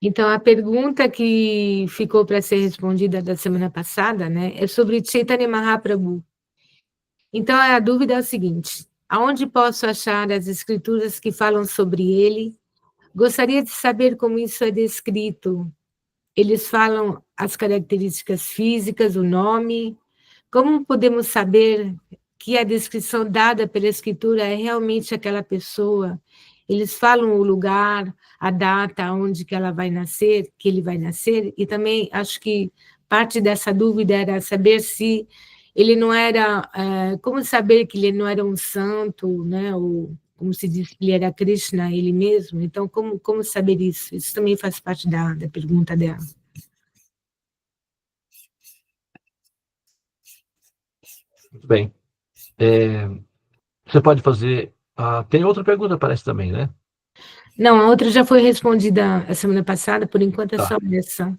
Então, a pergunta que ficou para ser respondida da semana passada, né, é sobre Chaitanya Mahaprabhu. Então, a dúvida é o seguinte: aonde posso achar as escrituras que falam sobre ele? Gostaria de saber como isso é descrito. Eles falam as características físicas, o nome. Como podemos saber que a descrição dada pela escritura é realmente aquela pessoa? Eles falam o lugar, a data, onde que ela vai nascer, que ele vai nascer, e também acho que parte dessa dúvida era saber se ele não era, como saber que ele não era um santo, né? Ou como se diz que ele era Krishna, ele mesmo. Então, como saber isso? Isso também faz parte da pergunta dela. Muito bem. Você pode fazer... tem outra pergunta, parece também, né? Não, a outra já foi respondida a semana passada, por enquanto é Tá, só essa.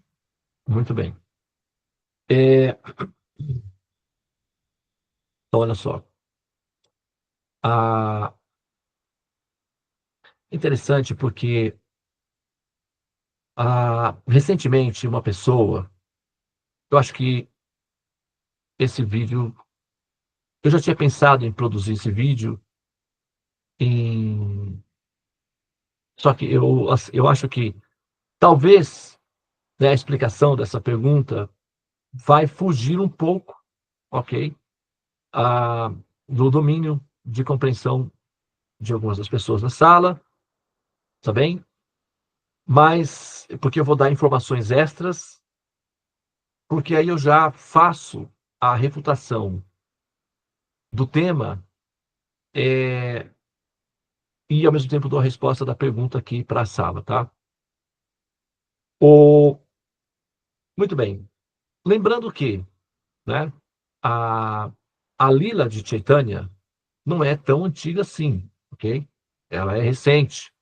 muito bem. Então, olha só. Interessante porque recentemente uma pessoa, eu acho que esse vídeo, eu já tinha pensado em produzir esse vídeo, só que eu acho que talvez, né, a explicação dessa pergunta vai fugir um pouco, ok, do domínio de compreensão de algumas das pessoas na sala, tá bem? Mas, porque eu vou dar informações extras, porque aí eu já faço a refutação do tema, e ao mesmo tempo dou a resposta da pergunta aqui para a sala, tá? Muito bem. Lembrando que, né, a, a Lila de Chaitanya não é tão antiga assim, ok? Ela é recente.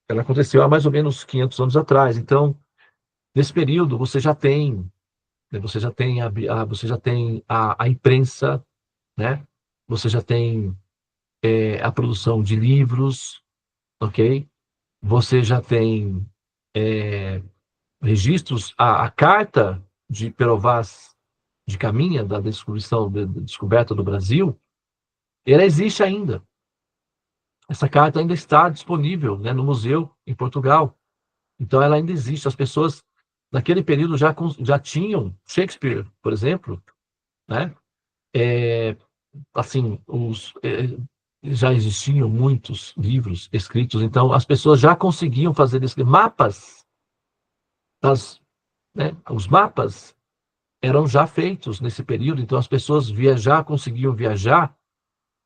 Ela aconteceu há mais ou menos 500 anos atrás. Então, nesse período, você já tem, né, você já tem a imprensa, né? Você já tem a produção de livros, ok? Você já tem registros, a carta de Perovaz de Caminha, da descoberta do Brasil, ela existe ainda. Essa carta ainda está disponível, né, no museu em Portugal. Então, ela ainda existe. As pessoas, naquele período, já tinham Shakespeare, por exemplo, né? Assim, já existiam muitos livros escritos. Então, as pessoas já conseguiam fazer mapas das, né? Os mapas eram já feitos nesse período. Então, as pessoas conseguiam viajar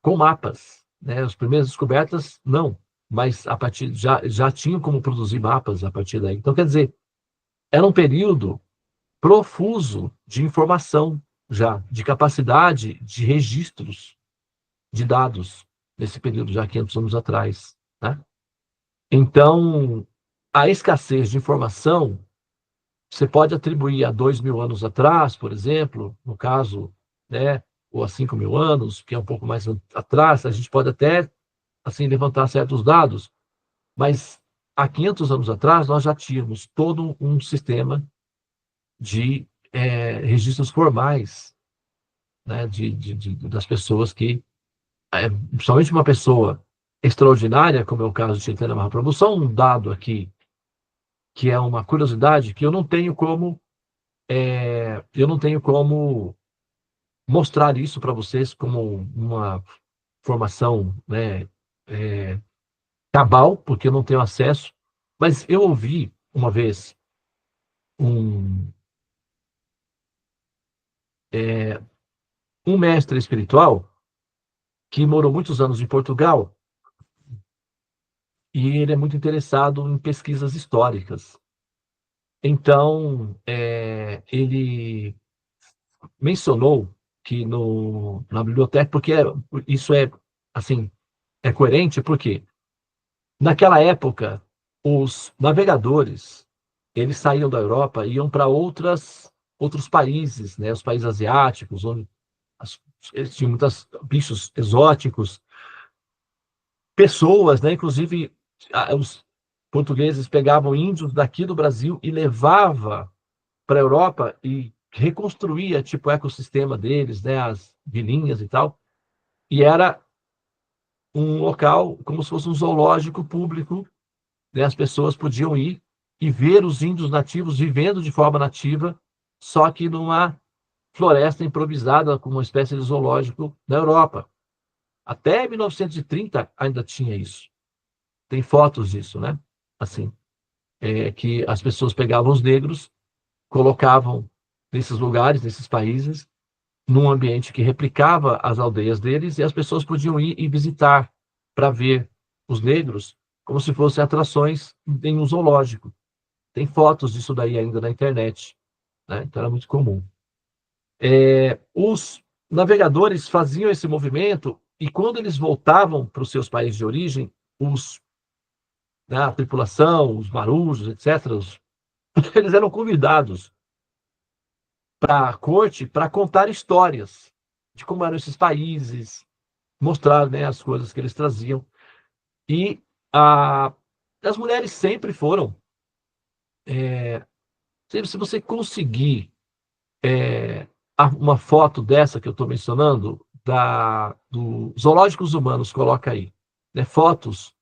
com mapas, né? As primeiras descobertas, não. Mas a partir já tinham como produzir mapas a partir daí. Então, quer dizer, era um período profuso de informação já, de capacidade de registros de dados nesse período já 500 anos atrás, né? Então, a escassez de informação você pode atribuir a 2.000 anos atrás, por exemplo, no caso, né, ou a 5.000 anos, que é um pouco mais atrás, a gente pode até assim levantar certos dados, mas há 500 anos atrás nós já tínhamos todo um sistema de registros formais, né, das pessoas que, principalmente uma pessoa extraordinária, como é o caso de Chaitanya Mahaprabhu. Só um dado aqui, que é uma curiosidade, que eu não tenho como mostrar isso para vocês como uma formação, né, cabal, porque eu não tenho acesso, mas eu ouvi uma vez um, um mestre espiritual que morou muitos anos em Portugal, e ele é muito interessado em pesquisas históricas. Então, ele mencionou que na biblioteca, porque isso assim, é coerente, porque naquela época os navegadores eles saíam da Europa e iam para outros países, né, os países asiáticos, onde eles tinham muitos bichos exóticos, pessoas, né, inclusive os portugueses pegavam índios daqui do Brasil e levava para a Europa e reconstruía tipo o ecossistema deles, né, as vilinhas e tal. E era um local como se fosse um zoológico público, né? As pessoas podiam ir e ver os índios nativos vivendo de forma nativa, só que numa floresta improvisada, como uma espécie de zoológico na Europa. Até 1930 ainda tinha isso. Tem fotos disso, né? Assim, que as pessoas pegavam os negros, colocavam nesses lugares, nesses países, num ambiente que replicava as aldeias deles, e as pessoas podiam ir e visitar para ver os negros como se fossem atrações em um zoológico. Tem fotos disso daí ainda na internet, né? Então era muito comum. Os navegadores faziam esse movimento e quando eles voltavam para os seus países de origem, né, a tripulação, os marujos, etc., eles eram convidados para a corte para contar histórias de como eram esses países, mostrar, né, as coisas que eles traziam. E as mulheres sempre foram. Se você conseguir uma foto dessa que eu estou mencionando, do Zoológicos Humanos, coloca aí, né, fotos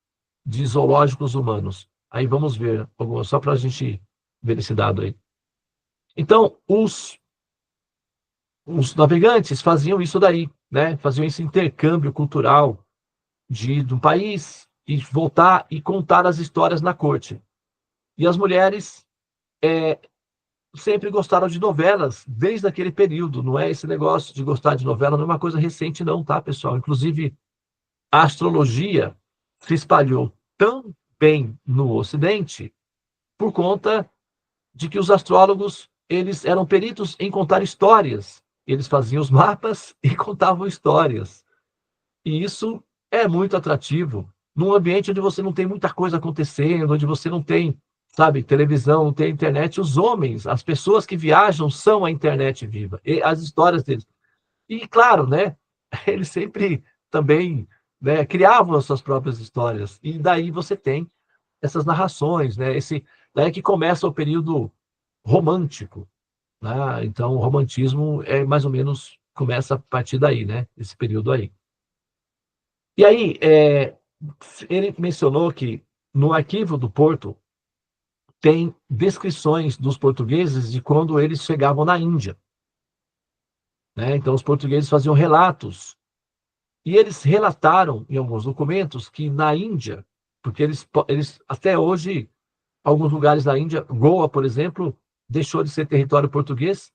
de zoológicos humanos. Aí vamos ver algumas, só para a gente ver esse dado aí. Então, os navegantes faziam isso daí, né? Faziam esse intercâmbio cultural de um país e voltar e contar as histórias na corte. E as mulheres sempre gostaram de novelas desde aquele período. Não é esse negócio de gostar de novela, não é uma coisa recente, não, tá, pessoal? Inclusive, a astrologia se espalhou tão bem no Ocidente por conta de que os astrólogos eles eram peritos em contar histórias. Eles faziam os mapas e contavam histórias. E isso é muito atrativo num ambiente onde você não tem muita coisa acontecendo, onde você não tem, sabe, televisão, não tem internet. Os homens, as pessoas que viajam são a internet viva, e as histórias deles. E, claro, né, eles sempre também, né, criavam as suas próprias histórias. E daí você tem essas narrações, né, daí que começa o período romântico, né? Então, o romantismo é mais ou menos começa a partir daí, né? Esse período aí. E aí, ele mencionou que no arquivo do Porto tem descrições dos portugueses de quando eles chegavam na Índia, né? Então, os portugueses faziam relatos e eles relataram em alguns documentos que na Índia, porque eles até hoje, alguns lugares da Índia, Goa, por exemplo, deixou de ser território português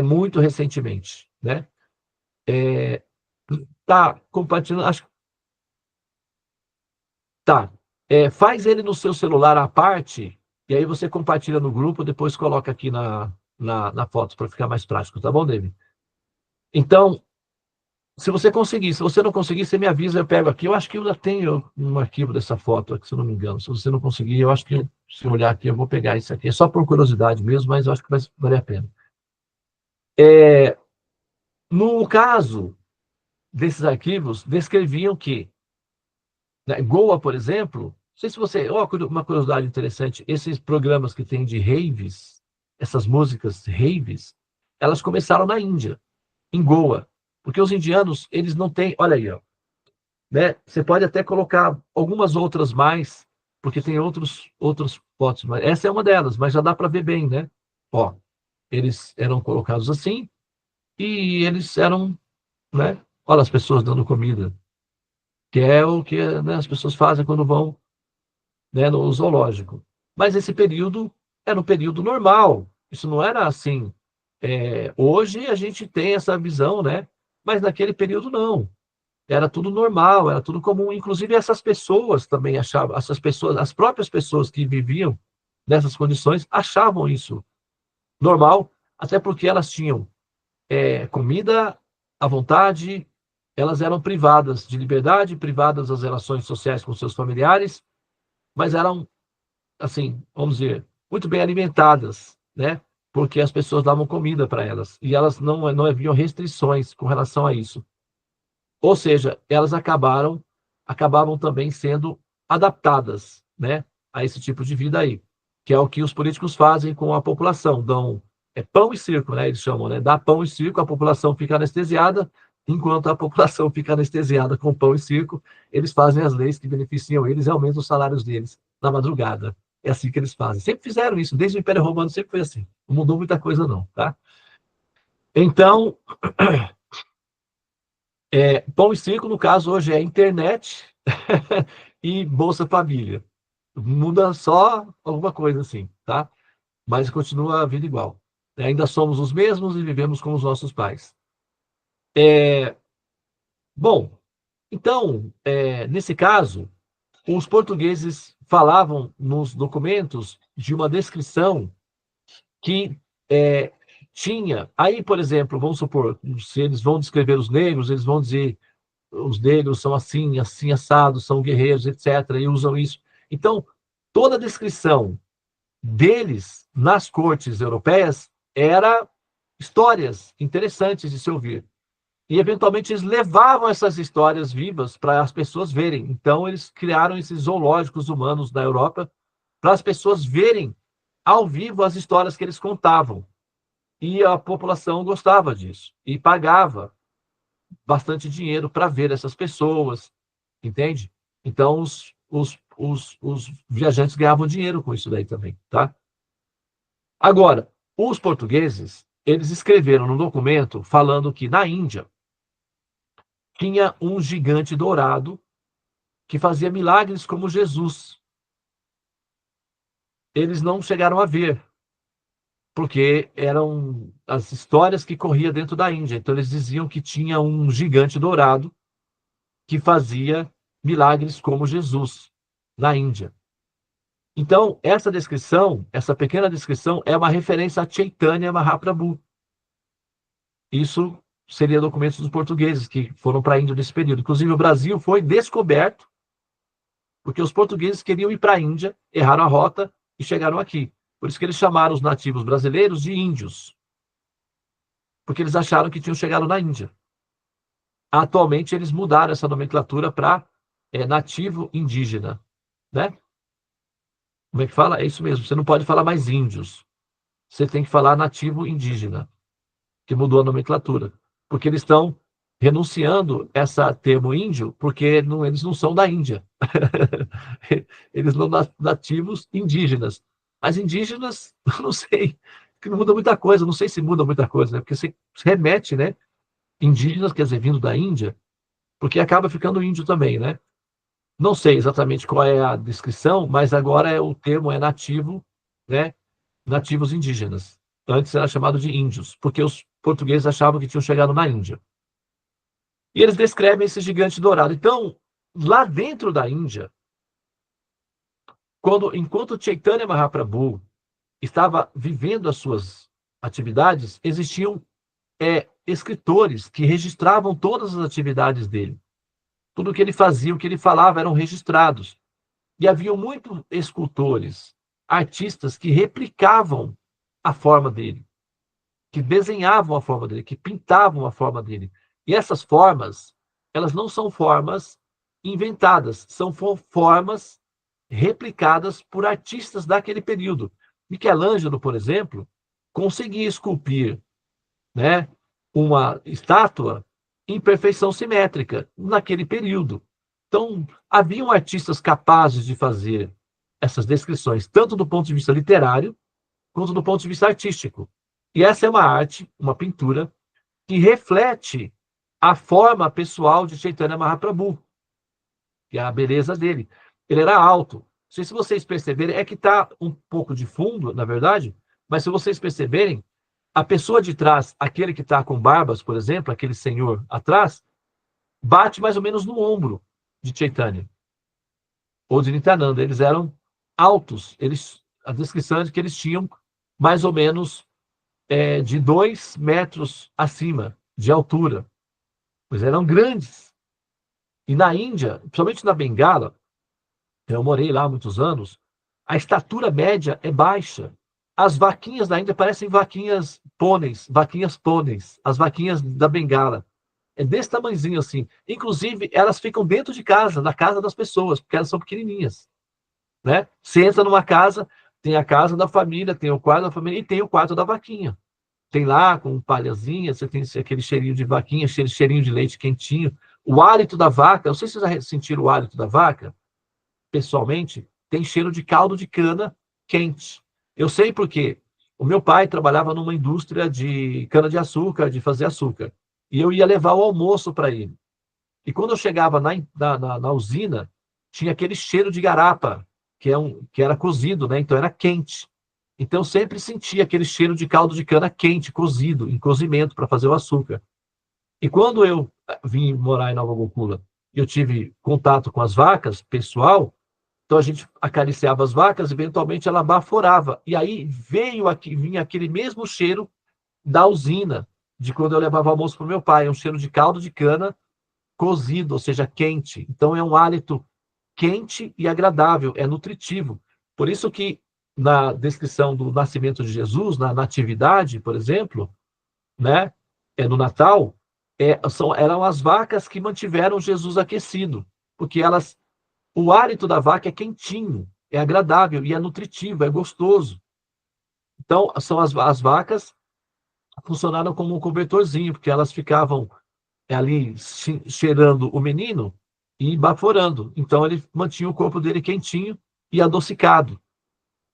muito recentemente, né? Tá compartilhando, acho que tá. Faz ele no seu celular à parte, e aí você compartilha no grupo, depois coloca aqui na foto para ficar mais prático, tá bom, David? Então, se você conseguir, se você não conseguir, você me avisa, eu pego aqui. Eu acho que eu já tenho um arquivo dessa foto aqui, se eu não me engano. Se você não conseguir, eu acho que se eu olhar aqui, eu vou pegar isso aqui. É só por curiosidade mesmo, mas eu acho que vai valer a pena. No caso desses arquivos, descreviam que, né, Goa, por exemplo, não sei se você. Uma curiosidade interessante: esses programas que tem de raves, essas músicas raves, elas começaram na Índia, em Goa, porque os indianos, eles não têm. Olha aí, ó, né? Você pode até colocar algumas outras mais, porque tem outros fotos, mas essa é uma delas, mas já dá para ver bem, né? Ó, eles eram colocados assim e eles eram, né? Olha as pessoas dando comida, que é o que, né, as pessoas fazem quando vão, né, no zoológico. Mas esse período era um período normal. Isso não era assim. Hoje a gente tem essa visão, né? Mas naquele período não. Era tudo normal, era tudo comum. Inclusive essas pessoas também achavam, essas pessoas, as próprias pessoas que viviam nessas condições achavam isso normal, até porque elas tinham comida à vontade, elas eram privadas de liberdade, privadas das relações sociais com seus familiares, mas eram, assim, vamos dizer, muito bem alimentadas, né? Porque as pessoas davam comida para elas e elas não haviam restrições com relação a isso. Ou seja, elas acabavam também sendo adaptadas, né? a esse tipo de vida aí, que é o que os políticos fazem com a população, dão pão e circo, né, eles chamam, né, dá pão e circo, a população fica anestesiada, enquanto a população fica anestesiada com pão e circo, eles fazem as leis que beneficiam eles e aumentam os salários deles na madrugada. É assim que eles fazem. Sempre fizeram isso, desde o Império Romano sempre foi assim. Não mudou muita coisa não, tá? Então, pão e circo, no caso, hoje é internet e Bolsa Família. Muda só alguma coisa assim, tá? Mas continua a vida igual. Ainda somos os mesmos e vivemos com os nossos pais. Bom, então, nesse caso, os portugueses falavam nos documentos de uma descrição que tinha. Aí, por exemplo, vamos supor, se eles vão descrever os negros, eles vão dizer os negros são assim, assim assados, são guerreiros, etc., e usam isso. Então, toda a descrição deles nas cortes europeias era histórias interessantes de se ouvir. E, eventualmente, eles levavam essas histórias vivas para as pessoas verem. Então, eles criaram esses zoológicos humanos na Europa para as pessoas verem ao vivo as histórias que eles contavam. E a população gostava disso e pagava bastante dinheiro para ver essas pessoas, entende? Então, os viajantes ganhavam dinheiro com isso daí também, tá? Agora, os portugueses, eles escreveram no documento falando que na Índia tinha um gigante dourado que fazia milagres como Jesus. Eles não chegaram a ver, porque eram as histórias que corriam dentro da Índia. Então, eles diziam que tinha um gigante dourado que fazia milagres como Jesus na Índia. Então, essa descrição, essa pequena descrição, é uma referência a Chaitanya Mahaprabhu. Isso seria documentos dos portugueses que foram para a Índia nesse período. Inclusive, o Brasil foi descoberto porque os portugueses queriam ir para a Índia, erraram a rota e chegaram aqui. Por isso que eles chamaram os nativos brasileiros de índios, porque eles acharam que tinham chegado na Índia. Atualmente, eles mudaram essa nomenclatura para nativo indígena, né? Como é que fala? É isso mesmo, você não pode falar mais índios. Você tem que falar nativo indígena, que mudou a nomenclatura. Porque eles estão renunciando essa termo índio, porque não, eles não são da Índia. Eles são nativos indígenas. As indígenas, não sei, que não muda muita coisa, não sei se muda muita coisa, né? Porque você remete, né? Indígenas, quer dizer, vindo da Índia, porque acaba ficando índio também, né? Não sei exatamente qual é a descrição, mas agora o termo é nativo, né? Nativos indígenas. Antes era chamado de índios, porque os portugueses achavam que tinham chegado na Índia. E eles descrevem esse gigante dourado. Então, lá dentro da Índia, enquanto Chaitanya Mahaprabhu estava vivendo as suas atividades, existiam escritores que registravam todas as atividades dele. Tudo o que ele fazia, o que ele falava, eram registrados. E havia muitos escultores, artistas que replicavam a forma dele, que desenhavam a forma dele, que pintavam a forma dele. E essas formas, elas não são formas inventadas, são formas replicadas por artistas daquele período. Michelangelo, por exemplo, conseguia esculpir, né, uma estátua em perfeição simétrica naquele período. Então, haviam artistas capazes de fazer essas descrições, tanto do ponto de vista literário, quanto do ponto de vista artístico. E essa é uma arte, uma pintura, que reflete a forma pessoal de Chaitanya Mahaprabhu, que é a beleza dele. Ele era alto. Não sei se vocês perceberem, é que está um pouco de fundo, na verdade, mas se vocês perceberem, a pessoa de trás, aquele que está com barbas, por exemplo, aquele senhor atrás, bate mais ou menos no ombro de Chaitanya, ou de Nityananda. Eles eram altos. A descrição é de que eles tinham mais ou menos de 2 metros acima de altura. Pois eram grandes. E na Índia, principalmente na Bengala, eu morei lá há muitos anos, a estatura média é baixa. As vaquinhas da Índia parecem vaquinhas pôneis, as vaquinhas da Bengala. É desse tamanhozinho assim. Inclusive, elas ficam dentro de casa, na casa das pessoas, porque elas são pequenininhas, né? Você entra numa casa, tem a casa da família, tem o quarto da família e tem o quarto da vaquinha. Tem lá com palhazinha, você tem aquele cheirinho de vaquinha, cheirinho de leite quentinho. O hálito da vaca, não sei se vocês já sentiram o hálito da vaca, pessoalmente, tem cheiro de caldo de cana quente. Eu sei porque o meu pai trabalhava numa indústria de cana-de-açúcar, de fazer açúcar. E eu ia levar o almoço para ele. E quando eu chegava na usina, tinha aquele cheiro de garapa, que era cozido, né? Então era quente. Então eu sempre sentia aquele cheiro de caldo de cana quente, cozido, em cozimento para fazer o açúcar. E quando eu vim morar em Nova Gokula, eu tive contato com as vacas, pessoal, então a gente acariciava as vacas, eventualmente ela baforava. E aí vinha aquele mesmo cheiro da usina, de quando eu levava almoço para o meu pai, um cheiro de caldo de cana cozido, ou seja, quente. Então é um hálito quente e agradável, é nutritivo. Por isso que na descrição do nascimento de Jesus, na natividade, por exemplo, né, no Natal, eram as vacas que mantiveram Jesus aquecido, porque o hálito da vaca é quentinho, é agradável e é nutritivo, é gostoso. Então, são as vacas funcionaram como um cobertorzinho, porque elas ficavam ali cheirando o menino e baforando. Então, ele mantinha o corpo dele quentinho e adocicado.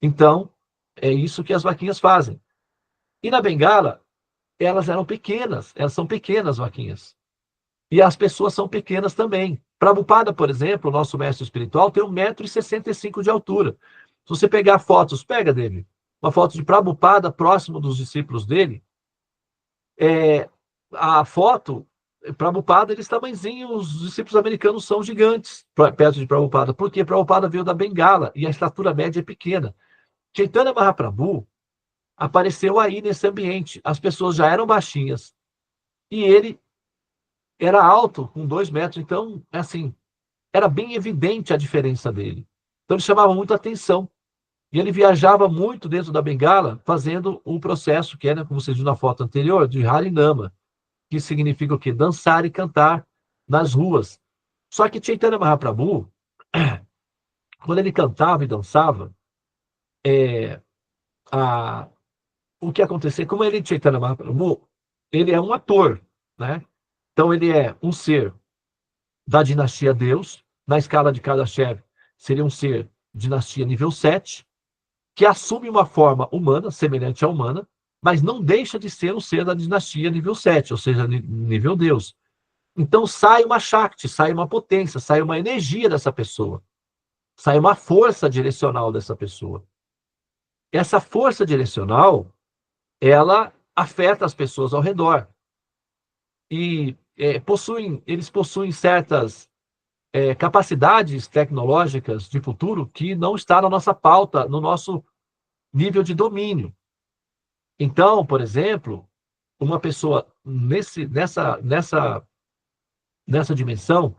Então, é isso que as vaquinhas fazem. E na Bengala, elas eram pequenas, elas são pequenas vaquinhas. E as pessoas são pequenas também. Prabhupada, por exemplo, o nosso mestre espiritual, tem 1,65 m de altura. Se você pegar fotos, pega dele, uma foto de Prabhupada próximo dos discípulos dele, a foto, Prabhupada, eles tamanhozinhos, os discípulos americanos são gigantes perto de Prabhupada, porque Prabhupada veio da Bengala e a estatura média é pequena. Chaitanya Mahaprabhu apareceu aí nesse ambiente. As pessoas já eram baixinhas e ele era alto, com 2 metros. Então, assim, era bem evidente a diferença dele. Então, ele chamava muito atenção. E ele viajava muito dentro da Bengala, fazendo o processo que é, né, como vocês viram na foto anterior, de Harinama, que significa o quê? Dançar e cantar nas ruas. Só que Chaitanya Mahaprabhu, quando ele cantava e dançava, a, o que acontecia, como ele, Chaitanya Mahaprabhu, ele é um ator, né? Então ele é um ser da dinastia Deus, na escala de Kardashev, seria um ser dinastia nível 7, que assume uma forma humana, semelhante à humana, mas não deixa de ser um ser da dinastia nível 7, ou seja, nível Deus. Então sai uma Shakti, sai uma potência, sai uma energia dessa pessoa, sai uma força direcional dessa pessoa. Essa força direcional, ela afeta as pessoas ao redor. E eles possuem certas capacidades tecnológicas de futuro que não está na nossa pauta, no nosso nível de domínio. Então, por exemplo, uma pessoa nessa dimensão,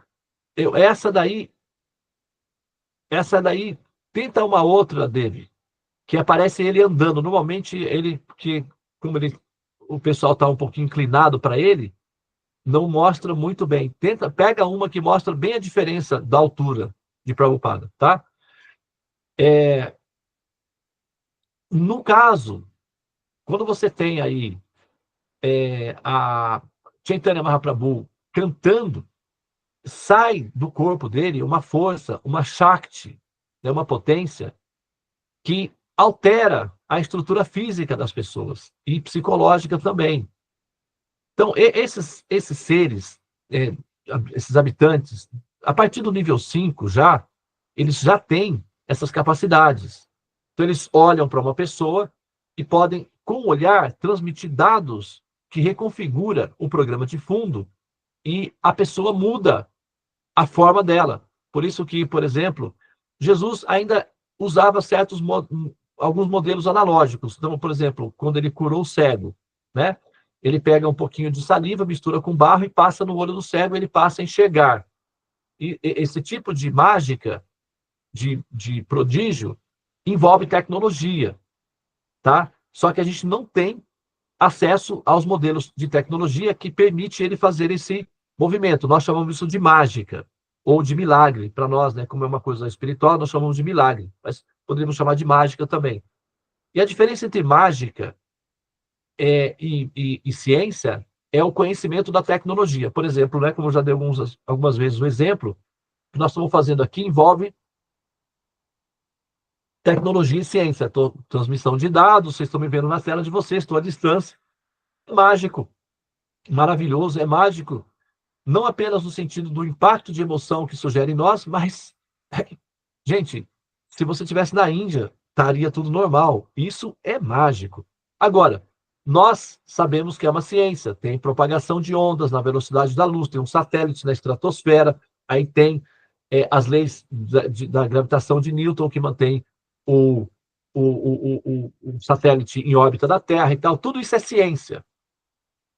essa daí tenta uma outra dele, que aparece ele andando. Normalmente, o pessoal está um pouquinho inclinado para ele, não mostra muito bem. Pega uma que mostra bem a diferença da altura de Prabhupada, tá? No caso, quando você tem aí a Chaitanya Mahaprabhu cantando, sai do corpo dele uma força, uma Shakti, né, uma potência que altera a estrutura física das pessoas e psicológica também. Então, esses seres, esses habitantes, a partir do nível 5 eles já têm essas capacidades. Então, eles olham para uma pessoa e podem, com o olhar, transmitir dados que reconfigura o programa de fundo e a pessoa muda a forma dela. Por isso que, por exemplo, Jesus ainda usava alguns modelos analógicos. Então, por exemplo, quando ele curou o cego, né? Ele pega um pouquinho de saliva, mistura com barro e passa no olho do cego, ele passa a enxergar. E esse tipo de mágica, de prodígio, envolve tecnologia, tá? Só que a gente não tem acesso aos modelos de tecnologia que permite ele fazer esse movimento. Nós chamamos isso de mágica. ou de milagre. Para nós, né, como é uma coisa espiritual, nós chamamos de milagre, mas poderíamos chamar de mágica também. E a diferença entre mágica e ciência é o conhecimento da tecnologia. Por exemplo, né, como eu já dei algumas vezes o exemplo, que nós estamos fazendo aqui envolve tecnologia e ciência. Transmissão de dados, vocês estão me vendo na tela de vocês, estou à distância. Mágico, maravilhoso, é mágico, não apenas no sentido do impacto de emoção que isso gera em nós, mas, gente, se você estivesse na Índia, estaria tudo normal. Isso é mágico. Agora, nós sabemos que é uma ciência, tem propagação de ondas na velocidade da luz, tem um satélite na estratosfera, aí tem as leis da gravitação de Newton que mantém o satélite em órbita da Terra e tal. Tudo isso é ciência.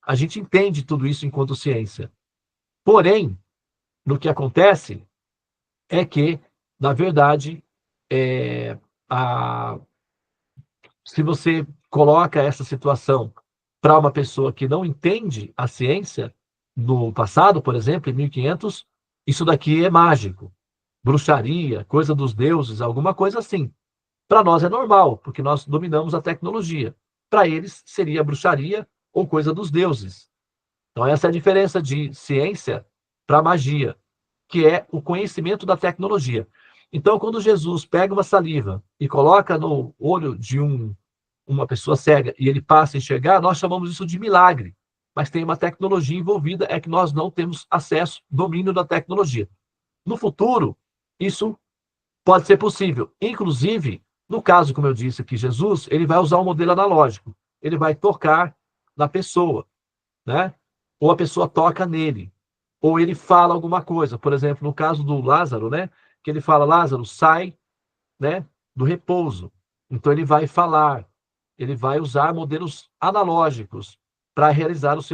A gente entende tudo isso enquanto ciência. Porém, no que acontece é que, na verdade, se você coloca essa situação para uma pessoa que não entende a ciência, no passado, por exemplo, em 1500, isso daqui é mágico, bruxaria, coisa dos deuses, alguma coisa assim. Para nós é normal, porque nós dominamos a tecnologia. Para eles seria bruxaria ou coisa dos deuses. Então, essa é a diferença de ciência para magia, que é o conhecimento da tecnologia. Então, quando Jesus pega uma saliva e coloca no olho de uma pessoa cega e ele passa a enxergar, nós chamamos isso de milagre. Mas tem uma tecnologia envolvida, é que nós não temos acesso, domínio da tecnologia. No futuro, isso pode ser possível. Inclusive, no caso, como eu disse aqui, Jesus, ele vai usar um modelo analógico. Ele vai tocar na pessoa, né? Ou a pessoa toca nele, ou ele fala alguma coisa. Por exemplo, no caso do Lázaro, né? Que ele fala, Lázaro, sai, né, do repouso. Então ele vai falar, ele vai usar modelos analógicos para realizar os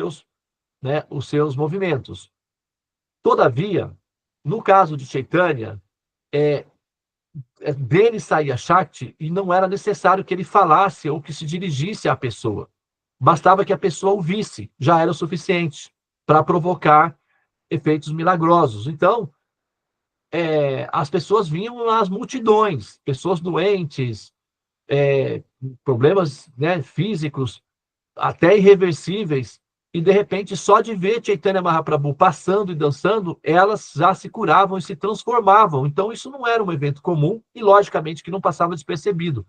seus movimentos. Todavia, no caso de Chaitanya, dele saía Shakti e não era necessário que ele falasse ou que se dirigisse à pessoa. Bastava que a pessoa o visse, já era o suficiente para provocar efeitos milagrosos. Então, as pessoas vinham às multidões, pessoas doentes, problemas, né, físicos, até irreversíveis, e de repente, só de ver Chaitanya Mahaprabhu passando e dançando, elas já se curavam e se transformavam. Então, isso não era um evento comum e, logicamente, que não passava despercebido.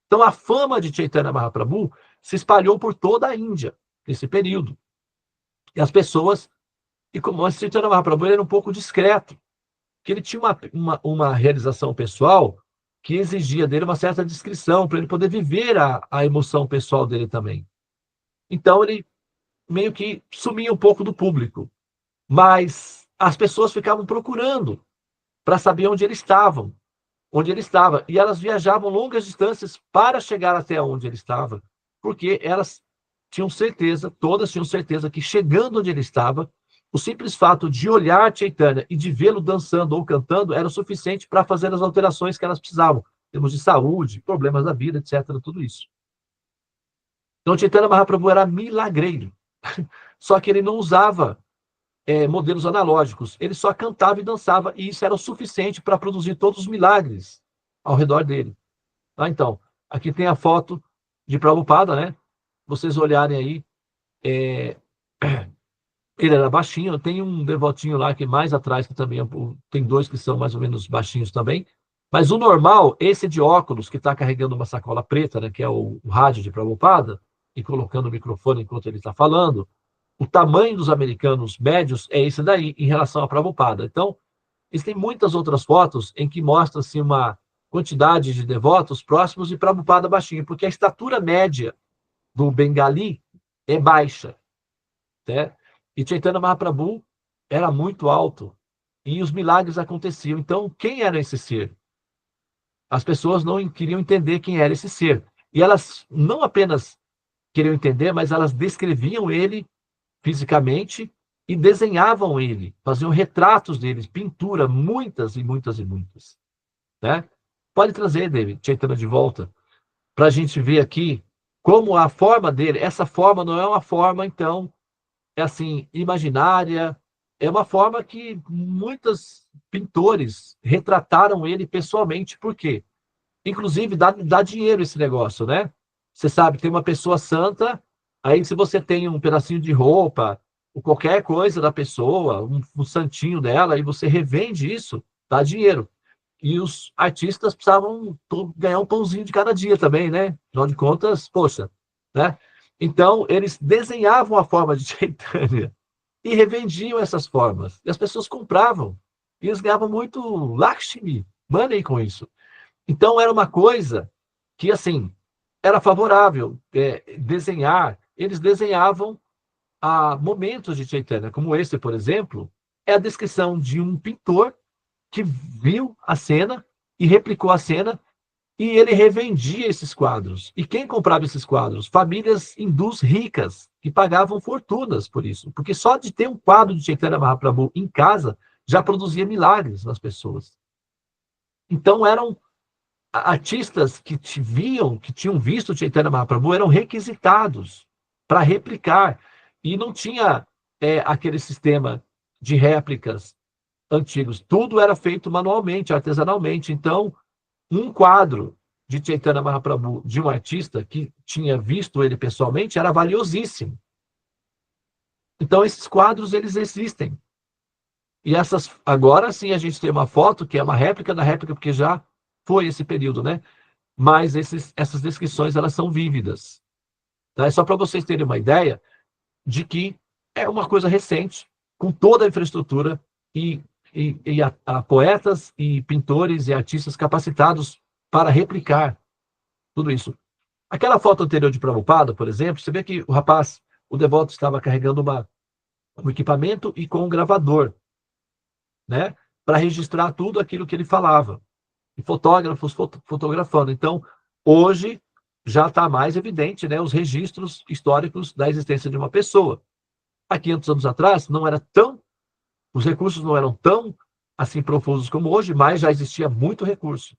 Então, a fama de Chaitanya Mahaprabhu se espalhou por toda a Índia nesse período. E as pessoas, e como o Chaitanya Mahaprabhu ele era um pouco discreto, que ele tinha uma realização pessoal que exigia dele uma certa discrição para ele poder viver a emoção pessoal dele também. Então, ele meio que sumia um pouco do público, mas as pessoas ficavam procurando para saber onde ele estava, e elas viajavam longas distâncias para chegar até onde ele estava, porque elas tinham certeza, todas tinham certeza que chegando onde ele estava, o simples fato de olhar Chaitanya e de vê-lo dançando ou cantando era o suficiente para fazer as alterações que elas precisavam, em termos de saúde, problemas da vida, etc., tudo isso. Então, Chaitanya Mahaprabhu era milagreiro. Só que ele não usava modelos analógicos, ele só cantava e dançava, e isso era o suficiente para produzir todos os milagres ao redor dele. Tá? Então, aqui tem a foto de Prabhupada, né? Vocês olharem aí, ele era baixinho, tem um devotinho lá que mais atrás, que também tem dois que são mais ou menos baixinhos também, mas o normal, esse de óculos, que está carregando uma sacola preta, né, que é o rádio de Prabhupada, e colocando o microfone enquanto ele está falando, o tamanho dos americanos médios é esse daí, em relação a Prabhupada. Então, existem muitas outras fotos em que mostra-se uma quantidade de devotos próximos de Prabhupada baixinho, porque a estatura média do bengali é baixa, né? E Chaitanya Mahaprabhu era muito alto, e os milagres aconteciam. Então, quem era esse ser? As pessoas não queriam entender quem era esse ser. E elas não apenas queriam entender, mas elas descreviam ele fisicamente e desenhavam ele, faziam retratos dele, pintura, muitas e muitas e muitas. Né? Pode trazer, David, Chaitanya de volta, para a gente ver aqui como a forma dele, essa forma não é uma forma, então, é assim, imaginária, é uma forma que muitos pintores retrataram ele pessoalmente. Por quê? Inclusive, dá dinheiro esse negócio, né? Você sabe, tem uma pessoa santa, aí se você tem um pedacinho de roupa, ou qualquer coisa da pessoa, um santinho dela, e você revende isso, dá dinheiro. E os artistas precisavam ganhar um pãozinho de cada dia também, né? Afinal de contas, poxa, né? Então, eles desenhavam a forma de Chaitanya e revendiam essas formas. E as pessoas compravam. E eles ganhavam muito Lakshmi, money com isso. Então, era uma coisa que, assim, era favorável desenhar. Eles desenhavam momentos de Chaitanya, como esse, por exemplo, é a descrição de um pintor que viu a cena e replicou a cena, e ele revendia esses quadros. E quem comprava esses quadros? Famílias hindus ricas, que pagavam fortunas por isso. Porque só de ter um quadro de Chaitanya Mahaprabhu em casa já produzia milagres nas pessoas. Então eram artistas que viam, que tinham visto Chaitanya Mahaprabhu, eram requisitados para replicar. E não tinha aquele sistema de réplicas antigos. Tudo era feito manualmente, artesanalmente. Então, um quadro de Chaitanya Mahaprabhu de um artista que tinha visto ele pessoalmente era valiosíssimo. Então, esses quadros, eles existem. E essas, agora sim a gente tem uma foto que é uma réplica da réplica, porque já foi esse período, né? Mas essas descrições, elas são vívidas. Tá? É só para vocês terem uma ideia de que é uma coisa recente, com toda a infraestrutura e a poetas e pintores e artistas capacitados para replicar tudo isso. Aquela foto anterior de Prabhupada, por exemplo, você vê que o rapaz, o devoto, estava carregando um equipamento e com um gravador, né? Para registrar tudo aquilo que ele falava. E fotógrafos fotografando. Então, hoje já está mais evidente, né, os registros históricos da existência de uma pessoa. Há 500 anos atrás, não era tão, os recursos não eram tão assim profusos como hoje, mas já existia muito recurso.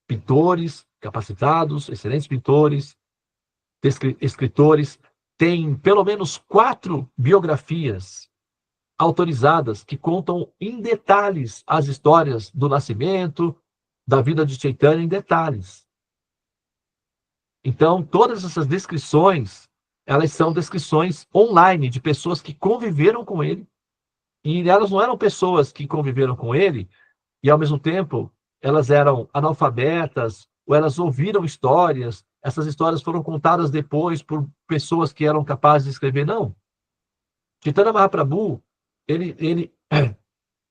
Pintores capacitados, excelentes pintores, escritores, têm pelo menos 4 biografias autorizadas que contam em detalhes as histórias do nascimento, da vida de Chaitanya em detalhes. Então, todas essas descrições, elas são descrições online de pessoas que conviveram com ele, e elas não eram pessoas que conviveram com ele e, ao mesmo tempo, elas eram analfabetas, ou elas ouviram histórias, essas histórias foram contadas depois por pessoas que eram capazes de escrever. Não. Chaitanya Mahaprabhu, ele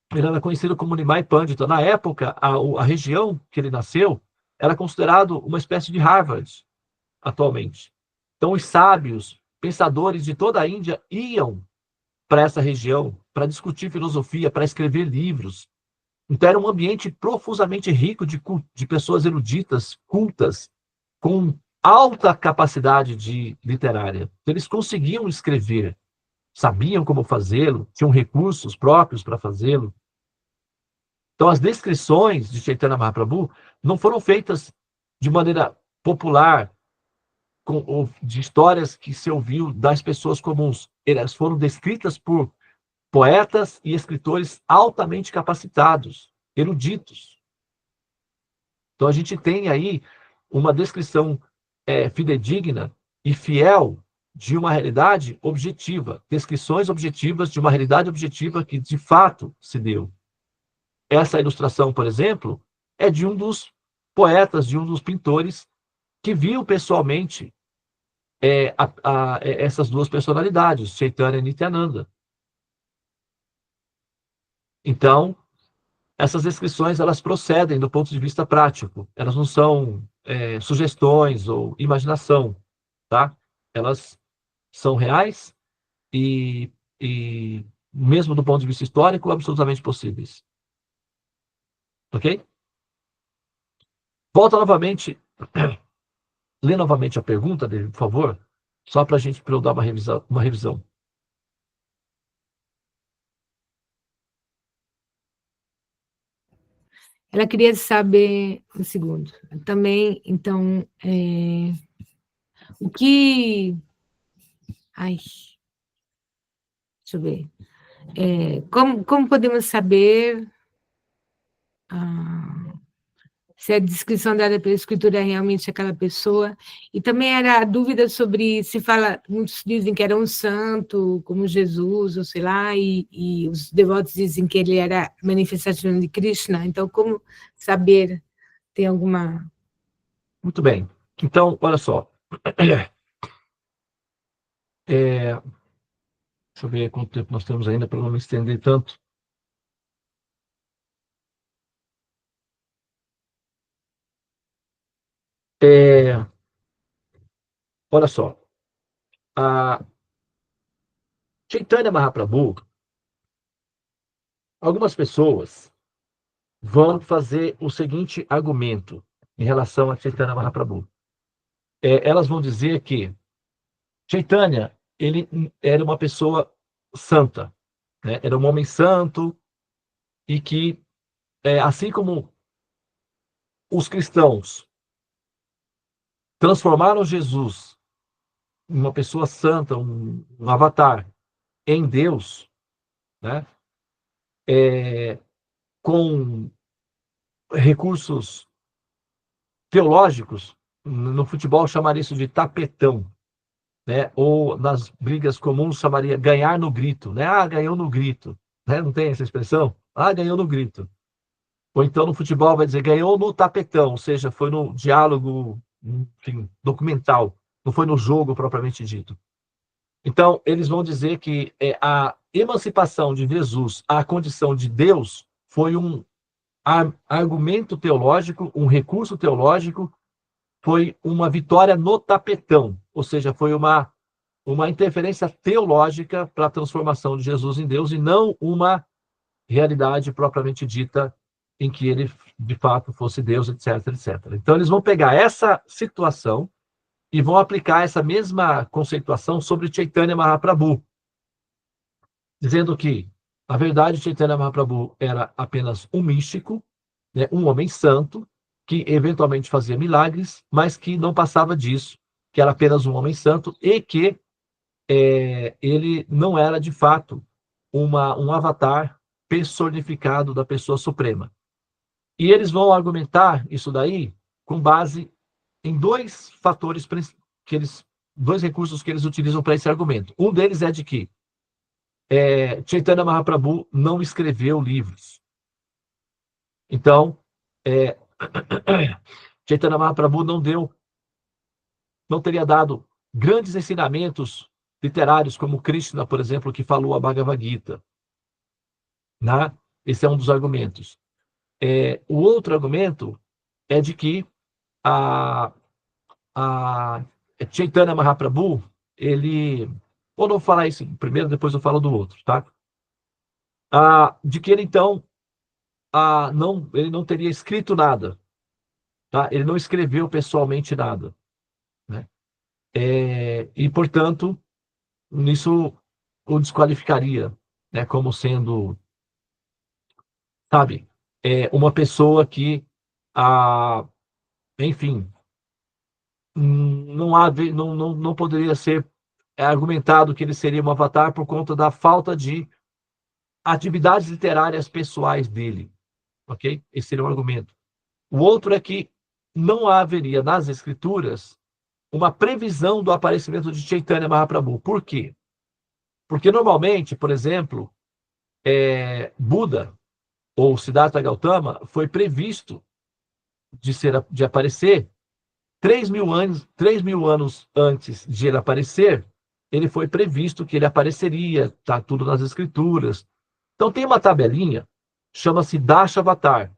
era conhecido como Nimai Pandita. Na época, a região que ele nasceu era considerado uma espécie de Harvard, atualmente. Então, os sábios, pensadores de toda a Índia iam para essa região para discutir filosofia, para escrever livros. Então, era um ambiente profusamente rico de pessoas eruditas, cultas, com alta capacidade literária. Então, eles conseguiam escrever, sabiam como fazê-lo, tinham recursos próprios para fazê-lo. Então, as descrições de Chaitanya Mahaprabhu não foram feitas de maneira popular, de histórias que se ouviu das pessoas comuns. Elas foram descritas por poetas e escritores altamente capacitados, eruditos. Então, a gente tem aí uma descrição fidedigna e fiel de uma realidade objetiva, descrições objetivas de uma realidade objetiva que, de fato, se deu. Essa ilustração, por exemplo, é de um dos poetas, de um dos pintores que viu pessoalmente essas duas personalidades, Chaitanya e Nityananda. Então, essas descrições, elas procedem do ponto de vista prático. Elas não são sugestões ou imaginação, tá? Elas são reais e, e, mesmo do ponto de vista histórico, absolutamente possíveis. Ok? Volta novamente, lê novamente a pergunta dele, por favor, só para a gente, para eu dar uma revisão. Ela queria saber, um segundo, também, então, o que... Ai, deixa eu ver. Como podemos saber se a descrição dada pela escritura é realmente aquela pessoa? E também era a dúvida sobre se fala, muitos dizem que era um santo, como Jesus, ou sei lá, e os devotos dizem que ele era manifestação de Krishna. Então, como saber? Tem alguma... Muito bem. Então, olha só. Deixa eu ver quanto tempo nós temos ainda para não me estender tanto. Olha só. A Chaitanya Mahaprabhu, algumas pessoas vão fazer o seguinte argumento em relação a Chaitanya Mahaprabhu. Elas vão dizer que Chaitanya, ele era uma pessoa santa, né? Era um homem santo e que, assim como os cristãos transformaram Jesus em uma pessoa santa, um avatar, em Deus, né? Com recursos teológicos, no futebol chamaria isso de tapetão, né? Ou nas brigas comuns chamaria ganhar no grito, né? Ah, ganhou no grito, né? Não tem essa expressão? Ah, ganhou no grito. Ou então no futebol vai dizer ganhou no tapetão, ou seja, foi no diálogo, enfim, documental, não foi no jogo propriamente dito. Então, eles vão dizer que a emancipação de Jesus à condição de Deus foi um argumento teológico, um recurso teológico, foi uma vitória no tapetão, ou seja, foi uma interferência teológica para a transformação de Jesus em Deus e não uma realidade propriamente dita em que ele, de fato, fosse Deus, etc, etc. Então, eles vão pegar essa situação e vão aplicar essa mesma conceituação sobre Chaitanya Mahaprabhu, dizendo que, na verdade, Chaitanya Mahaprabhu era apenas um místico, né, um homem santo, que eventualmente fazia milagres, mas que não passava disso, que era apenas um homem santo e que ele não era, de fato, um avatar personificado da pessoa suprema. E eles vão argumentar isso daí com base em dois fatores dois recursos que eles utilizam para esse argumento. Um deles é de que Chaitanya Mahaprabhu não escreveu livros. Então, Chaitanya Mahaprabhu não teria dado grandes ensinamentos literários, como Krishna, por exemplo, que falou a Bhagavad Gita. Né? Esse é um dos argumentos. O outro argumento é de que a Chaitanya Mahaprabhu, ou não falar isso primeiro, depois eu falo do outro, tá? De que ele, então, ele não teria escrito nada, tá? Ele não escreveu pessoalmente nada, né? E, portanto, nisso o desqualificaria, né? Como sendo, sabe, uma pessoa que, enfim, não poderia ser argumentado que ele seria um avatar por conta da falta de atividades literárias pessoais dele, ok? Esse seria um argumento. O outro é que não haveria nas escrituras uma previsão do aparecimento de Chaitanya Mahaprabhu. Por quê? Porque normalmente, por exemplo, Buda ou Siddhartha Gautama foi previsto de aparecer 3.000 anos antes de ele aparecer, ele foi previsto que ele apareceria, está tudo nas escrituras. Então tem uma tabelinha, chama-se Dashavataar,